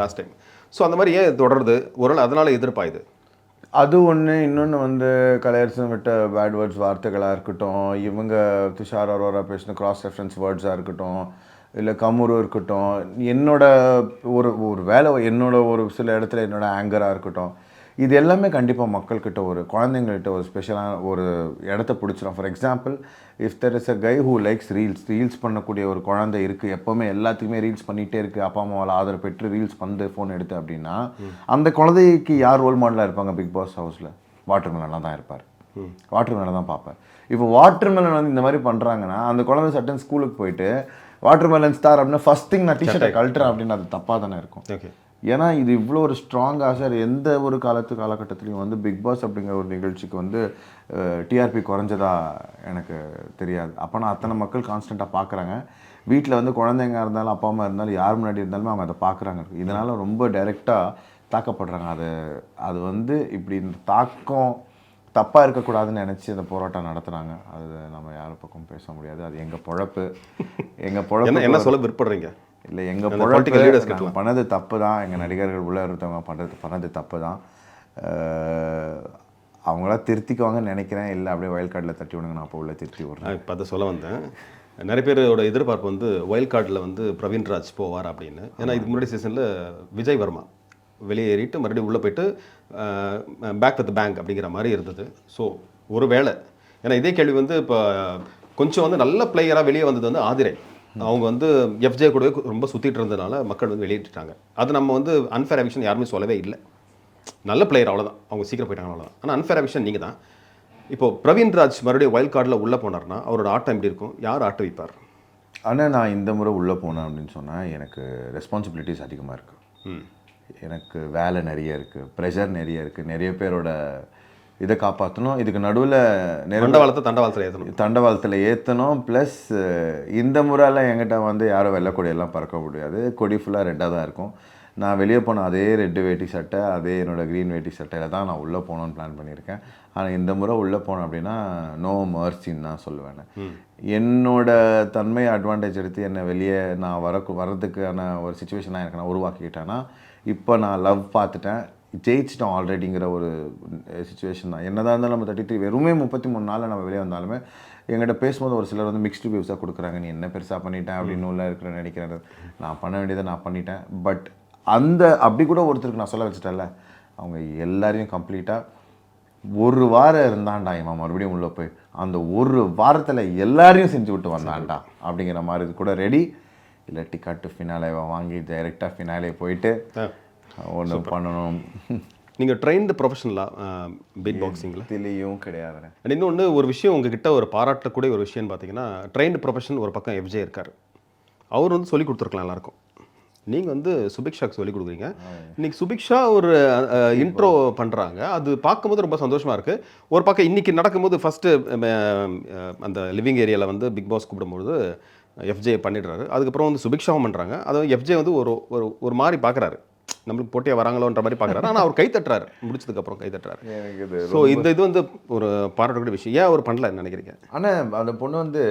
லாஸ்ட் டைம். ஸோ அந்த மாதிரி ஏன் தொடருது? ஒரு நாள் அதனால் எதிர்ப்பாயுது. அது ஒன்று. இன்னொன்று வந்து கலையரசன் விட்ட பேட் வேர்ட்ஸ் வார்த்தைகளாக இருக்கட்டும், இவங்க துஷார் அரோரா பேசின கிராஸ் ரெஃபரன்ஸ் வேர்ட்ஸாக இருக்கட்டும், இல்லை கமுரு இருக்கட்டும், என்னோட ஒரு வேலை, என்னோட ஒரு சில இடத்துல என்னோட ஆங்கராக இருக்கட்டும், இது எல்லாமே கண்டிப்பாக மக்கள்கிட்ட ஒரு குழந்தைங்கள்கிட்ட ஒரு ஸ்பெஷலான ஒரு இடத்த பிடிச்சிடும். For example, if there is a guy who likes reels பண்ணக்கூடிய ஒரு குழந்தை இருக்குது, எப்போவுமே எல்லாத்துக்குமே ரீல்ஸ் பண்ணிகிட்டே இருக்குது, அப்பா அம்மாவால் ஆதரவு பெற்று ரீல்ஸ் பண்ணி ஃபோன் எடுத்து அப்படின்னா, அந்த குழந்தைக்கு யார் ரோல் மாடலாக இருப்பாங்க? பிக் பாஸ் ஹவுஸில் வாட்டர்மெலனாக தான் இருப்பார். வாட்டர்மெலன் தான் பார்ப்பார். இப்போ வாட்டர்மெலன் வந்து இந்த மாதிரி பண்ணுறாங்கன்னா, அந்த குழந்தை சட்டன் ஸ்கூலுக்கு போயிட்டு வாட்டர்மெலன் ஸ்டார் அப்படின்னா ஃபஸ்ட் திங் நான் டிஷர்ட்டை கழட்டுறேன் அப்படின்னு அது தப்பாக தானே இருக்கும். ஓகே. ஏன்னா இது இவ்வளோ ஒரு ஸ்ட்ராங்காக சார் எந்த ஒரு காலகட்டத்துலையும் வந்து பிக் பாஸ் அப்படிங்கிற ஒரு நிகழ்ச்சிக்கு வந்து டிஆர்பி குறைஞ்சதா எனக்கு தெரியாது. அப்போனா அத்தனை மக்கள் கான்ஸ்டண்ட்டாக பார்க்குறாங்க. வீட்டில் வந்து குழந்தைங்க இருந்தாலும் அப்பா அம்மா இருந்தாலும் யார் முன்னாடி இருந்தாலுமே அவங்க அதை பார்க்குறாங்க. இதனால் ரொம்ப டைரெக்டாக தாக்கப்படுறாங்க. அது வந்து இப்படி இந்த தாக்கம் தப்பாக இருக்கக்கூடாதுன்னு நினச்சி அந்த போராட்டம் நடத்துகிறாங்க. அது நம்ம யார் பக்கம் பேச முடியாது. அது எங்கள் பொழப்பு. என்ன சொல்ல விருப்பப்படுறீங்க? இல்லை, எங்கள் பொழப்பு பண்ணது தப்பு தான். எங்கள் நடிகர்கள் உள்ளே இருந்தவங்க பண்ணது தப்பு தான். அவங்களா திருத்திக்குவாங்கன்னு நினைக்கிறேன். இல்லை அப்படியே வயல் கார்டில் தட்டி விடுங்க, நான் அப்போ உள்ள திருத்தி விடுறேன். இப்போ அதை சொல்ல வந்தேன். நிறைய பேரோட எதிர்பார்ப்பு வந்து வயல் கார்டில் வந்து பிரவீன்ராஜ் போவார் அப்படின்னு. ஏன்னா இதுக்கு முன்னாடி சீசனில் விஜய் வர்மா வெளியேறிட்டு மறுபடியும் உள்ளே போயிட்டு பேக் வித் பேங்க் அப்படிங்கிற மாதிரி இருந்தது. ஸோ ஒரு வேளை, ஏன்னா இதே கேள்வி வந்து இப்போ கொஞ்சம் வந்து நல்ல பிளேயராக வெளியே வந்தது வந்து ஆதிரை. அவங்க வந்து எஃப்ஜே கூடவே ரொம்ப சுற்றிட்டு இருந்ததுனால மக்கள் வந்து வெளியிட்டாங்க. அது நம்ம வந்து அன்ஃபேர் எவிக்ஷன் யாருமே சொல்லவே இல்லை. நல்ல பிளேயர் அவ்வளோதான், அவங்க சீக்கிரம் போயிட்டாங்க அவ்வளோதான். ஆனால் அன்ஃபேர் எவிக்ஷன் நீங்கள் தான். இப்போது பிரவீன்ராஜ் மறுபடியும் வைல்ட் கார்டில் உள்ளே போனார்னா அவரோட ஆட்டம் எப்படி இருக்கும்? யார் ஆட்ட வைப்பார்? ஆனால் நான் இந்த முறை உள்ளே போனேன் அப்படின்னு சொன்னால் எனக்கு ரெஸ்பான்சிபிலிட்டிஸ் அதிகமாக இருக்குது. எனக்கு வேலை நிறைய இருக்குது, ப்ரெஷர் நிறைய இருக்குது, நிறைய பேரோட இதை காப்பாற்றணும். இதுக்கு நடுவில் தண்டவாளத்தில் ஏற்றணும். ப்ளஸ் இந்த முறையில் என்கிட்ட வந்து யாரும் வெள்ளைக்கொடியெல்லாம் பறக்க முடியாது. கொடி ஃபுல்லாக ரெட்டாக தான் இருக்கும். நான் வெளியே போன அதே ரெட்டு வேட்டி சட்டை, அதே என்னோடய க்ரீன் வேட்டி சட்டையில் தான் நான் உள்ளே போகணுன்னு பிளான் பண்ணியிருக்கேன். ஆனால் இந்த முறை உள்ளே போனேன் அப்படின்னா நோ மர்சின்னு தான் சொல்லுவேன். என்னோட தன்மை அட்வான்டேஜ் எடுத்து என்னை வெளியே நான் வர்றதுக்கான ஒரு சுச்சுவேஷனாக எனக்கு நான் உருவாக்கிக்கிட்டேன்னா, இப்போ நான் லவ் பார்த்துட்டேன், ஜெயிச்சிட்டோம் ஆல்ரெடிங்கிற ஒரு சுச்சுவேஷன் தான். என்னதான் இருந்தாலும் நம்ம 33 வெறுமே 33 நாளில் நம்ம வெளியே வந்தாலுமே எங்கிட்ட பேசும்போது ஒரு சிலர் வந்து மிக்ஸ்டு வியூஸாக கொடுக்குறாங்க. நீ என்ன பெருசாக பண்ணிட்டேன் அப்படின்னு உள்ள இருக்கிற நினைக்கிறேன். நான் பண்ண வேண்டியதை நான் பண்ணிட்டேன். பட் அப்படி கூட ஒருத்தருக்கு நான் சொல்ல வச்சுட்டேன்ல, அவங்க எல்லாரையும் கம்ப்ளீட்டாக ஒரு வாரம் இருந்தான்டா இவன் மறுபடியும் உள்ளே போய் அந்த ஒரு வாரத்தில் எல்லாரையும் செஞ்சு விட்டு வந்தான்டா அப்படிங்கிற மாதிரி இது கூட ரெடி. இல்லை டிக்கெட்டு ஃபினாலே வாங்கி டைரெக்டாக ஃபினாலே போயிட்டு ஒன்று பண்ணணும். நீங்கள் ட்ரெயின்டு ப்ரொஃபஷனலாக பீட் பாக்ஸிங்கில் இதுலேயும் கிடையாது. அண்ட் இன்னொன்று ஒரு விஷயம் உங்ககிட்ட ஒரு பாராட்டக்கூடிய ஒரு விஷயம்னு பார்த்தீங்கன்னா, ட்ரெயின்டு ப்ரொஃபஷன் ஒரு பக்கம் எஃப்ஜே இருக்கார். அவர் வந்து சொல்லிக் கொடுத்துருக்கலாம் எல்லாருக்கும். நீங்கள் வந்து சுபிக்ஷாக்கு சொல்லிக் கொடுக்குறீங்க. இன்றைக்கி சுபிக்ஷா ஒரு இன்ட்ரோ பண்ணுறாங்க. அது பார்க்கும்போது ரொம்ப சந்தோஷமாக இருக்குது. ஒரு பக்கம் இன்றைக்கி நடக்கும்போது ஃபஸ்ட்டு அந்த லிவிங் ஏரியாவில் வந்து பிக் பாஸ் கூப்பிடும்போது எஃப்ஜே பண்ணிடுறாரு. அதுக்கப்புறம் வந்து சுபிக்ஷாவும் பண்ணுறாங்க. அது எஃப்ஜே வந்து ஒரு ஒரு ஒரு மாதிரி பார்க்குறாரு, நம்மளுக்கு போட்டியாக வராங்களோன்ற மாதிரி பார்க்குறாரு. ஆனால் அவர் கை தட்டுறாரு, முடிச்சதுக்கப்புறம் கை தட்டுறாரு. எனக்கு இது ஸோ இந்த இது வந்து ஒரு பாராட்டக்கூடிய விஷயம். ஏன் அவர் பண்ணலன்னு நினைக்கிறீங்க? ஆனால் அந்த பொண்ணு வந்து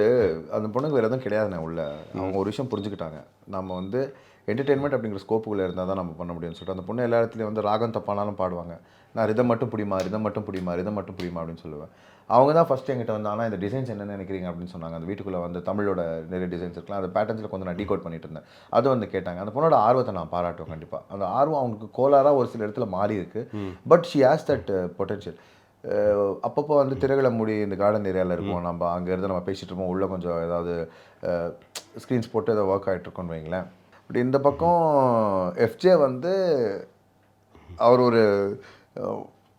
அந்த பொண்ணுக்கு வேறு எதுவும் கிடையாதுண்ணே உள்ள. அவங்க ஒரு விஷயம் புரிஞ்சுக்கிட்டாங்க, நம்ம வந்து என்டர்டெயின்மெண்ட் அப்படிங்கிற ஸ்கோப்புக்குள்ளே இருந்தால் தான் நம்ம பண்ண முடியும்னு சொல்லிட்டு அந்த பொண்ணு எல்லா இடத்துலையும் வந்து ராகம் தப்பானாலும் பாடுவாங்க. நான் ரிதம் மட்டும் பிடிமா அப்படின்னு சொல்லுவேன். அவங்க தான் ஃபஸ்ட்டு என்கிட்ட வந்து, ஆனால் இந்த டிசைன்ஸ் என்னென்னு நினைக்கிறீங்க அப்படின்னு சொன்னாங்க. அந்த வீட்டுக்குள்ளே வந்து தமிழோட நிறைய டிசைன்ஸ் இருக்கலாம், அந்த பேட்டர்ன்ஸில் கொஞ்சம் நான் டீகோட் பண்ணிட்டு இருந்தேன். அது வந்து கேட்டாங்க. அந்த பொண்ணோட ஆர்வத்தை நான் பாராட்டுவேன் கண்டிப்பாக. அந்த ஆர்வம் அவங்களுக்கு கோளாறாக ஒரு சில இடத்துல மாறி இருக்குது. But she has that potential. அப்பப்போ வந்து திரைகளை மூடி இந்த கார்டன் ஏரியாவில் இருக்கும், நம்ம அங்கேருந்து நம்ம பேசிகிட்டு இருப்போம், உள்ளே கொஞ்சம் ஏதாவது ஸ்க்ரீன்ஸ் போட்டு ஏதோ ஒர்க் ஆகிட்ருக்கோன்னு வைங்களேன். பட் இந்த பக்கம் எஃப்ஜே வந்து அவர் ஒரு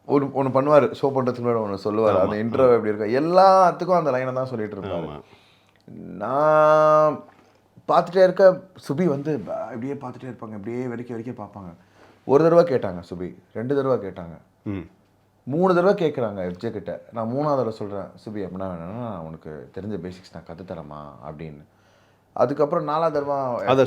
ஒன்று பண்ணுவார், ஷோ பண்ணுறதுக்கு முன்னாடி ஒன்று சொல்லுவார். அந்த இன்ட்ரோ எப்படி இருக்கும், எல்லாத்துக்கும் அந்த லைனை தான் சொல்லிட்டு இருப்பாங்க. நான் பார்த்துட்டே இருக்க, சுபி வந்து இப்படியே பார்த்துட்டே இருப்பாங்க, இப்படியே வரைக்கும் பார்ப்பாங்க. ஒரு தடவை கேட்டாங்க சுபி, 2 தடவை கேட்டாங்க, 3 தடவை கேட்குறாங்க எஃப்ஜே கிட்ட. நான் 3ஆவது தடவை சொல்கிறேன், சுபி அப்படின்னா வேணும்னா உனக்கு தெரிஞ்ச பேசிக்ஸ் நான் கற்றுத்தரமா அப்படின்னு. அதுக்கப்புறம் 4ஆவது தடவை அதை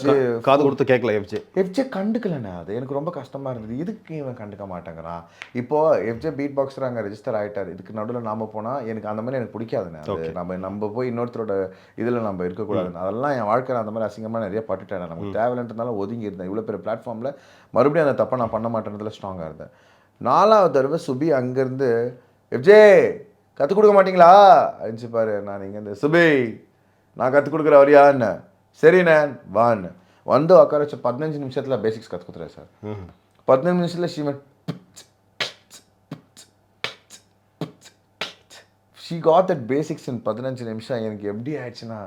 காது கொடுத்து கேட்கல எஃப்ஜே கண்டுக்கலண்ணே. அது எனக்கு ரொம்ப கஷ்டமாக இருந்தது. இதுக்கு இவன் கண்டுக்க மாட்டேங்கிறான். இப்போது எஃப்ஜே பீட் பாக்ஸர் அங்கே ரெஜிஸ்டர் ஆகிட்டார். இதுக்கு நடுவில் நாம் போனால் எனக்கு அந்த மாதிரி எனக்கு பிடிக்காதுண்ணே. அது நம்ம போய் இன்னொருத்தரோட இதில் நம்ம இருக்கக்கூடாதுன்னு, அதெல்லாம் என் வாழ்க்கையில் அந்த மாதிரி அசிங்கமாக நிறைய பட்டுட்டேன். நமக்கு தேவையில்லைன்றதுனால ஒதுங்கி இருந்தேன். இவ்வளோ பெரிய பிளாட்ஃபார்மில் மறுபடியும் அந்த தப்பை நான் பண்ண மாட்டேன்றதுல ஸ்ட்ராங்காக இருந்தேன். 4ஆவது தடவை சுபி அங்கேருந்து, எஃப்ஜே கற்றுக் கொடுக்க மாட்டிங்களா அழிச்சு பாரு. நான் இங்கேருந்து, சுபி நான் கற்றுக் கொடுக்குற வரியான்னு, சரிண்ணே வான்னு வந்து உட்கார வச்ச 15 நிமிஷத்தில் பேசிக்ஸ் கற்றுக் கொடுத்துறேன் சார். 15 நிமிஷத்தில் ஷீ காட் தட் பேசிக்ஸ் இன் 15 நிமிஷம். எனக்கு எப்படி ஆயிடுச்சுன்னா,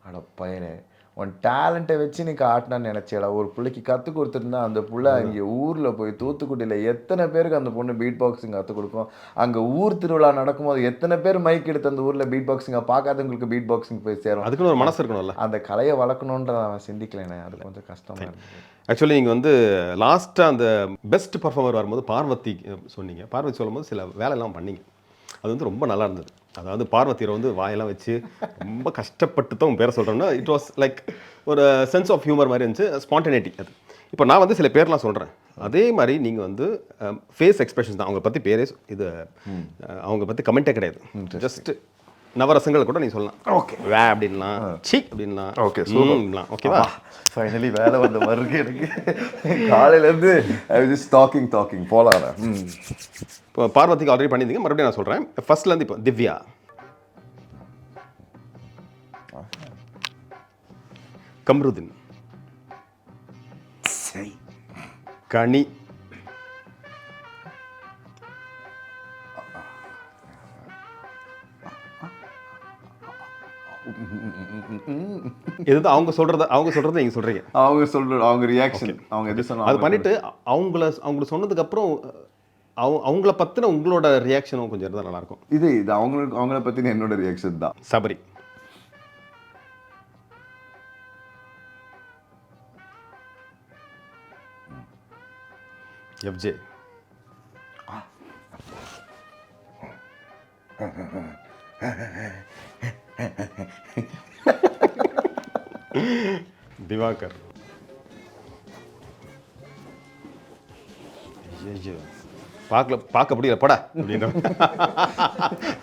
அட பையனே உன் டேலண்ட்டை வச்சு நீ காட்டினான்னு நினச்சேடா. ஒரு பிள்ளைக்கு கற்றுக் கொடுத்துருந்தா அந்த பிள்ளை இங்கே ஊரில் போய் தூத்துக்குடியில் எத்தனை பேருக்கு அந்த பொண்ணு பீட் பாக்ஸிங் கற்றுக் கொடுக்கும். அங்கே ஊர் திருவிழா நடக்கும்போது எத்தனை பேர் மைக் எடுத்து அந்த ஊரில் பீட் பாக்ஸிங்கை பார்க்காதவங்களுக்கு பீட் பாக்ஸிங் போய் சேரும். அதுக்குன்னு ஒரு மனசு இருக்கணும்ல. அந்த கலையை வளர்க்கணுன்ற அவன் சிந்திக்கலைண்ணே. அது கொஞ்சம் கஷ்டமாக இருந்தது. ஆக்சுவலி நீங்கள் வந்து லாஸ்ட்டாக அந்த பெஸ்ட் பர்ஃபார்மர் வரும்போது பார்வதி சொன்னீங்க. பார்வதி சொல்லும்போது சில வேலையெல்லாம் பண்ணீங்க, அது வந்து ரொம்ப நல்லா இருந்தது. அதாவது பார்வதியை வந்து வாயெல்லாம் வச்சு ரொம்ப கஷ்டப்பட்டு தான் உங்கள் பேரை சொல்கிறோன்னா, இட் வாஸ் லைக் ஒரு சென்ஸ் ஆஃப் ஹியூமர் மாதிரி இருந்துச்சு, ஸ்பான்டேனிட்டி. அது இப்போ நான் வந்து சில பேர்லாம் சொல்கிறேன், அதே மாதிரி நீங்கள் வந்து ஃபேஸ் எக்ஸ்பிரஷன்ஸ் தான். அவங்கள பற்றி பேரே இது அவங்க பற்றி கமெண்ட்டே கிடையாது. ஜஸ்ட் நவரசங்கள் கூட நீங்கள் சொல்லலாம். ஓகே வே அப்படின்லாம், சி அப்படின்லாம், ஓகே சூப்பர்லாம். ஓகேவா? ஃபைனலி வேலை வந்த மாதிரி எனக்கு காலையிலேருந்து டாக்கிங் போகலாம். இப்போ பார்வதிக்கு ஆல்ரெடி பண்ணியிருந்தீங்க, மறுபடியும் நான் சொல்கிறேன். ஃபர்ஸ்ட்லேருந்து இப்போ திவ்யா, கம்ருதீன், கனி, எது அவங்க சொல்றத நீங்க சொல்றீங்க. அவங்க ரியாக்ஷன், அவங்க எது சொன்னாங்க அது பண்ணிட்டு அவங்கள சொன்னதுக்கு அப்புறம் அவங்கள பத்தின உங்களோட ரியாக்ஷனும் கொஞ்சம் இருந்தால் நல்லா இருக்கும். இது அவங்கள பத்தின என்னோட ரியாக்ஷன் தான். சபரி, எஃப்ஜே, திவாகர், ஐயோ பார்க்க முடியல படா அப்படின்ற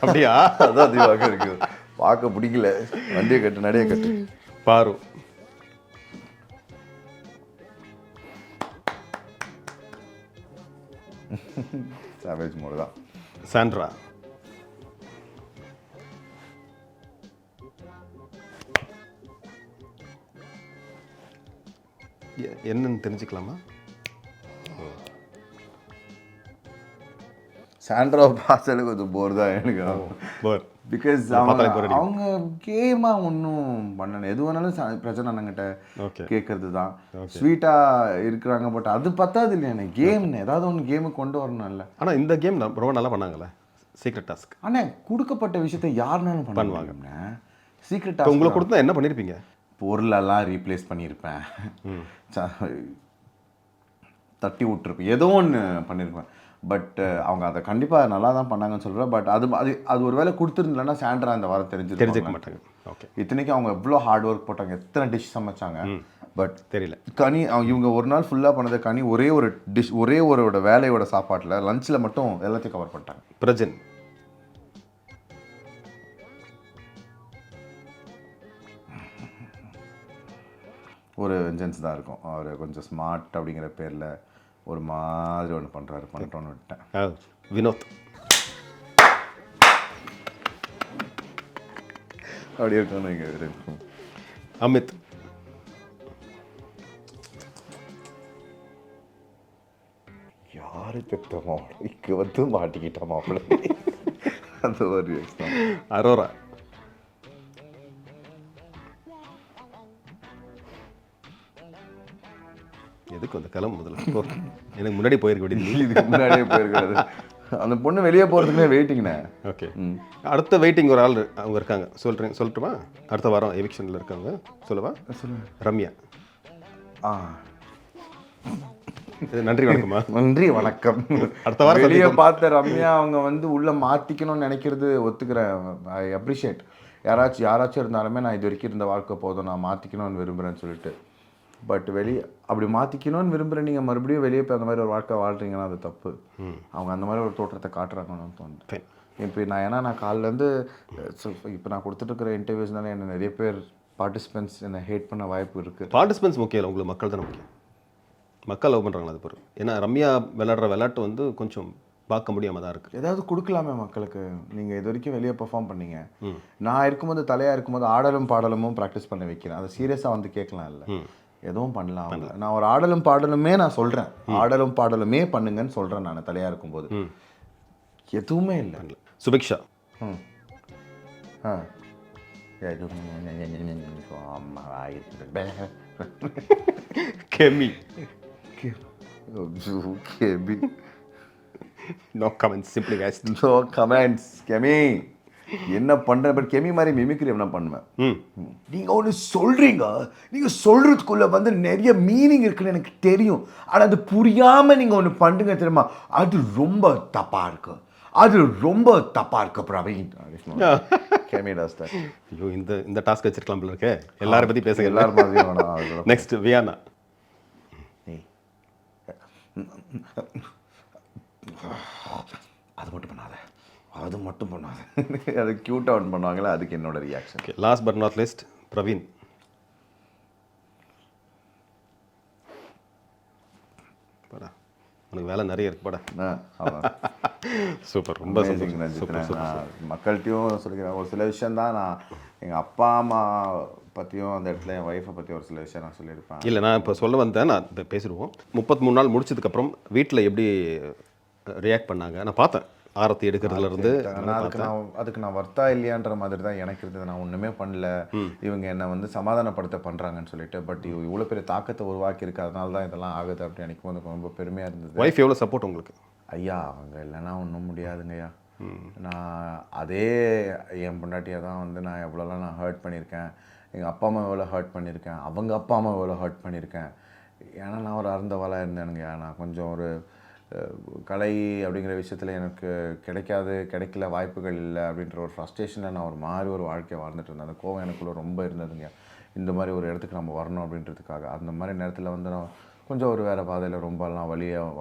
அப்படியா? அதான் திவாகர் இருக்கு, பார்க்க பிடிக்கல, வண்டியை கட்டு நடைய கட்டு. பாரு, சாவேஜ் மோடு தான். சாண்ட்ரா, என்னன்னு தெரிஞ்சுக்கலாமா? சாண்ட்ரா பார்த்தாலே கொஞ்சம் போர் தான் எனக்கு. பிகாஸ் அவங்க கேமாக ஒன்றும் பண்ணல, எது வேணாலும் பிரச்சனை அண்ணங்கிட்ட கேட்கறது தான், ஸ்வீட்டாக இருக்கிறாங்க. பட் அது பத்தாது இல்லை எனக்கு, கேம்னு ஏதாவது ஒன்று கேமுக்கு கொண்டு வரணும் இல்லை. ஆனால் இந்த கேம் ரொம்ப நல்லா பண்ணாங்கல்ல, சீக்ரெட் டாஸ்க். ஆனால் கொடுக்கப்பட்ட விஷயத்த யாருனாலும் பண்ணுவாங்க. சீக்ரெட் டாஸ்க் உங்களுக்கு கொடுத்தா என்ன பண்ணியிருப்பீங்க? பொருளெல்லாம் ரீப்ளேஸ் பண்ணியிருப்பேன், தட்டி விட்டுருப்பேன், ஏதோ ஒன்று பண்ணியிருப்பேன். பட் அவங்க அதை கண்டிப்பாக நல்லா தான் பண்ணாங்கன்னு சொல்கிறேன். பட் அது ஒரு வேளை கொடுத்துருந்தலன்னா சாண்ட்ரா இந்த வாரம் தெரிஞ்சுக்க மாட்டாங்க. ஓகே, இத்தனைக்கும் அவங்க எவ்வளோ ஹார்ட் ஒர்க் போட்டாங்க, எத்தனை டிஷ் சமைச்சாங்க. பட் தெரியல. கனி இவங்க ஒரு நாள் ஃபுல்லாக பண்ணது கனி ஒரே ஒரு டிஷ், ஒரே ஒரு வேலையோட சாப்பாட்டில் லஞ்சில் மட்டும் எல்லாத்தையும் கவர் பண்ணிட்டாங்க. பிரஜன் ஒரு வெஞ்சன்ஸ் தான் இருக்கும். அவர் கொஞ்சம் ஸ்மார்ட் அப்படிங்கிற பேரில் ஒரு மாதிரி ஒன்று பண்ணுறாரு, பண்ணிட்டோன்னு விட்டேன். வினோத் அப்படி இருக்கணும். இங்கே இருக்கும் அமித் யாரு பெற்றோமோ இங்கே வந்து மாட்டிக்கிட்டோமா அப்படி அந்த ஒரு அரோரா எதுக்கு அந்த கிளம்பு முதல்ல எனக்கு முன்னாடி போயிருக்க வேண்டியது. இதுக்கு முன்னாடியே போயிருக்காது. அந்த பொண்ணு வெளியே போகிறதுக்குனே வெயிட்டிங்கண்ணே. ஓகே, அடுத்த வெயிட்டிங் ஒரு ஆள் அவங்க இருக்காங்க. சொல்லட்டுமா? அடுத்த வாரம் எவிக்ஷனில் இருக்காங்க. சொல்லவா? சொல்லுங்க. ரம்யா. நன்றி வணக்கம்மா. நன்றி வணக்கம். அடுத்த வாரம் வெளியே பார்த்த ரம்யா அவங்க வந்து உள்ளே மாற்றிக்கணும்னு நினைக்கிறது ஒத்துக்கிறேன். I appreciate. யாராச்சும் இருந்தாலுமே நான் இது வரைக்கும் இருந்த வாழ்க்கை போதும், நான் மாற்றிக்கணும்னு விரும்புகிறேன்னு சொல்லிட்டு. பட் வெளியே அப்படி மாற்றிக்கணும்னு விரும்புகிறேன், நீங்கள் மறுபடியும் வெளியே போய் அந்த மாதிரி ஒரு வாழ்க்கை வாழ்கிறீங்கன்னா அது தப்பு. அவங்க அந்த மாதிரி ஒரு தோற்றத்தை காட்டுறாங்கன்னு தோணுது. இப்போ நான் காலிலேருந்து இப்போ நான் கொடுத்துட்ருக்கிற இன்டர்வியூஸ்னால என்ன நிறைய பேர் பார்ட்டிசிபென்ட்ஸ் என்னை ஹேட் பண்ண வாய்ப்பு இருக்குது. பார்ட்டிசிபென்ட்ஸ் முக்கியம் இல்லை, உங்களுக்கு மக்கள் தானே முக்கியம். மக்கள் லவ் பண்ணுறாங்களா அது பொருள். ஏன்னா ரம்யா விளையாடுற விளையாட்டு வந்து கொஞ்சம் பார்க்க முடியாமல் தான் இருக்குது. ஏதாவது கொடுக்கலாமே மக்களுக்கு. நீங்கள் இது வரைக்கும் வெளியே பெர்ஃபார்ம் பண்ணீங்க. நான் இருக்கும்போது தலையாக இருக்கும்போது ஆடலும் பாடலும் ப்ராக்டிஸ் பண்ண வைக்கிறேன். அதை சீரியஸாக வந்து கேட்கலாம் இல்லை, எதுவும் பண்ணலாம். நான் ஒரு ஆடலும் பாடலுமே நான் சொல்கிறேன், ஆடலும் பாடலுமே பண்ணுங்கன்னு சொல்கிறேன். நான் தலையாக இருக்கும்போது எதுவுமே இல்லை. சுபிக்ஷா. கெமி. No comments, simply guys, no comments. கெமி என்ன பண்ணுறேன், பட் கெமி மாதிரி மிமிக்ரி என்ன பண்ணுவேன். நீங்கள் ஒன்று சொல்கிறீங்க, நீங்கள் சொல்கிறதுக்குள்ளே வந்து நிறைய மீனிங் இருக்குன்னு எனக்கு தெரியும், ஆனால் அது புரியாமல் நீங்கள் ஒன்று பண்ணுங்க தெரியுமா, அது ரொம்ப தப்பாக இருக்கு, அது ரொம்ப தப்பாக இருக்கு பிரவீன். கெமி டாஸ் தட். ஐயோ, இந்த டாஸ்க் வச்சிருக்கலாம் போல இருக்கே. எல்லாரும் பற்றி பேசுங்க, எல்லாரும் மாதிரியும் வேணாம். நெக்ஸ்ட் வியானா. அது மட்டும் பண்ணாத, அது மட்டும் பண்ணாத. அது க்யூட்டாக ஒன்று பண்ணுவாங்களே, அதுக்கு என்னோட reaction. Okay, last but not list Praveen. படா, உனக்கு வேலை நிறைய இருக்கு படா. சூப்பர், ரொம்ப மக்கள்கிட்டையும் சொல்லிக்கிறேன். ஒரு சில விஷயந்தான் நான் எங்கள் அப்பா அம்மா பற்றியும் அந்த இடத்துல என் ஒய்ஃபை பற்றி ஒரு சில விஷயம் நான் சொல்லியிருப்பேன். இல்லை, நான் இப்போ சொல்ல வந்தேன், நான் இப்போ பேசிடுவோம். 33 நாள் முடிச்சதுக்கப்புறம் வீட்டில் எப்படி ரியாக்ட் பண்ணாங்க நான் பார்த்தேன். ஆரத்தி எடுக்கிறதுலேருந்து அதுக்கு நான் வர்த்தா இல்லையான்ற மாதிரி தான் எனக்கு இருந்தது. நான் ஒன்றுமே பண்ணல, இவங்க என்னை வந்து சமாதானப்படுத்த பண்ணுறாங்கன்னு சொல்லிட்டு. பட் இவ்வளோ பெரிய தாக்கத்தை உருவாக்கி இருக்கு, அதனால தான் இதெல்லாம் ஆகுது அப்படின்னு எனக்கு வந்து ரொம்ப பெருமையாக இருந்தது. ஒய்ஃப் எவ்வளோ சப்போர்ட் உங்களுக்கு? ஐயா, அவங்க இல்லைன்னா ஒன்றும் முடியாதுங்கய்யா. நான் அதே என் பொண்டாட்டியை தான் வந்து நான் எவ்வளோலாம் நான் ஹர்ட் பண்ணியிருக்கேன். எங்கள் அப்பா அம்மா எவ்வளோ ஹர்ட் பண்ணியிருக்கேன், அவங்க அப்பா அம்மா எவ்வளோ ஹர்ட் பண்ணியிருக்கேன். ஏன்னா நான் ஒரு அருந்தவளாக இருந்தேனுங்கய்யா. நான் கொஞ்சம் ஒரு கலை அப்படிங்கிற விஷயத்தில் எனக்கு கிடைக்கல, வாய்ப்புகள் இல்லை அப்படின்ற ஒரு ஃப்ரஸ்ட்ரேஷனில் நான் ஒரு மாதிரி ஒரு வாழ்க்கையை வாழ்ந்துட்டு இருந்தேன். அந்த கோவம் எனக்குள்ளே ரொம்ப இருந்ததுங்க. இந்த மாதிரி ஒரு இடத்துக்கு நம்ம வரணும் அப்படின்றதுக்காக. அந்த மாதிரி நேரத்தில் வந்து நான் கொஞ்சம் ஒரு வேறு பாதையில் ரொம்பலாம்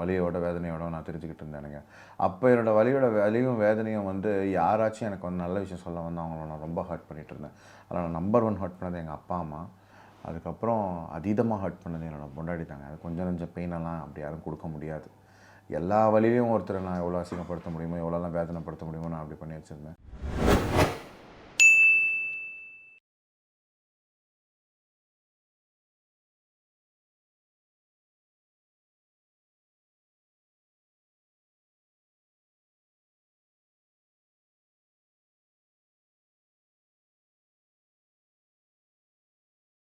வலியோட வேதனையோட நான் தெரிஞ்சுக்கிட்டு இருந்தேனுங்க. அப்போ என்னோடய வலியும் வேதனையும் வந்து யாராச்சும் எனக்கு வந்து நல்ல விஷயம் சொல்ல வந்து அவங்கள நான் ரொம்ப ஹர்ட் பண்ணிகிட்டு இருந்தேன். அதில் நான் நம்பர் 1 ஹர்ட் பண்ணது எங்கள் அப்பா அம்மா. அதுக்கப்புறம் அதீதமாக ஹர்ட் பண்ணது என்னோட பொண்டாட்டி தாங்க. அது கொஞ்சம் பெயினெல்லாம் அப்படி யாரும் கொடுக்க முடியாது. எல்லா வழியிலையும் ஒருத்தரை நான் எவ்வளோ அசிங்கப்படுத்த முடியுமோ, எவ்வளோலாம் வேதனைப்படுத்த முடியுமோ நான் அப்படி பண்ணி வச்சுருந்தேன்.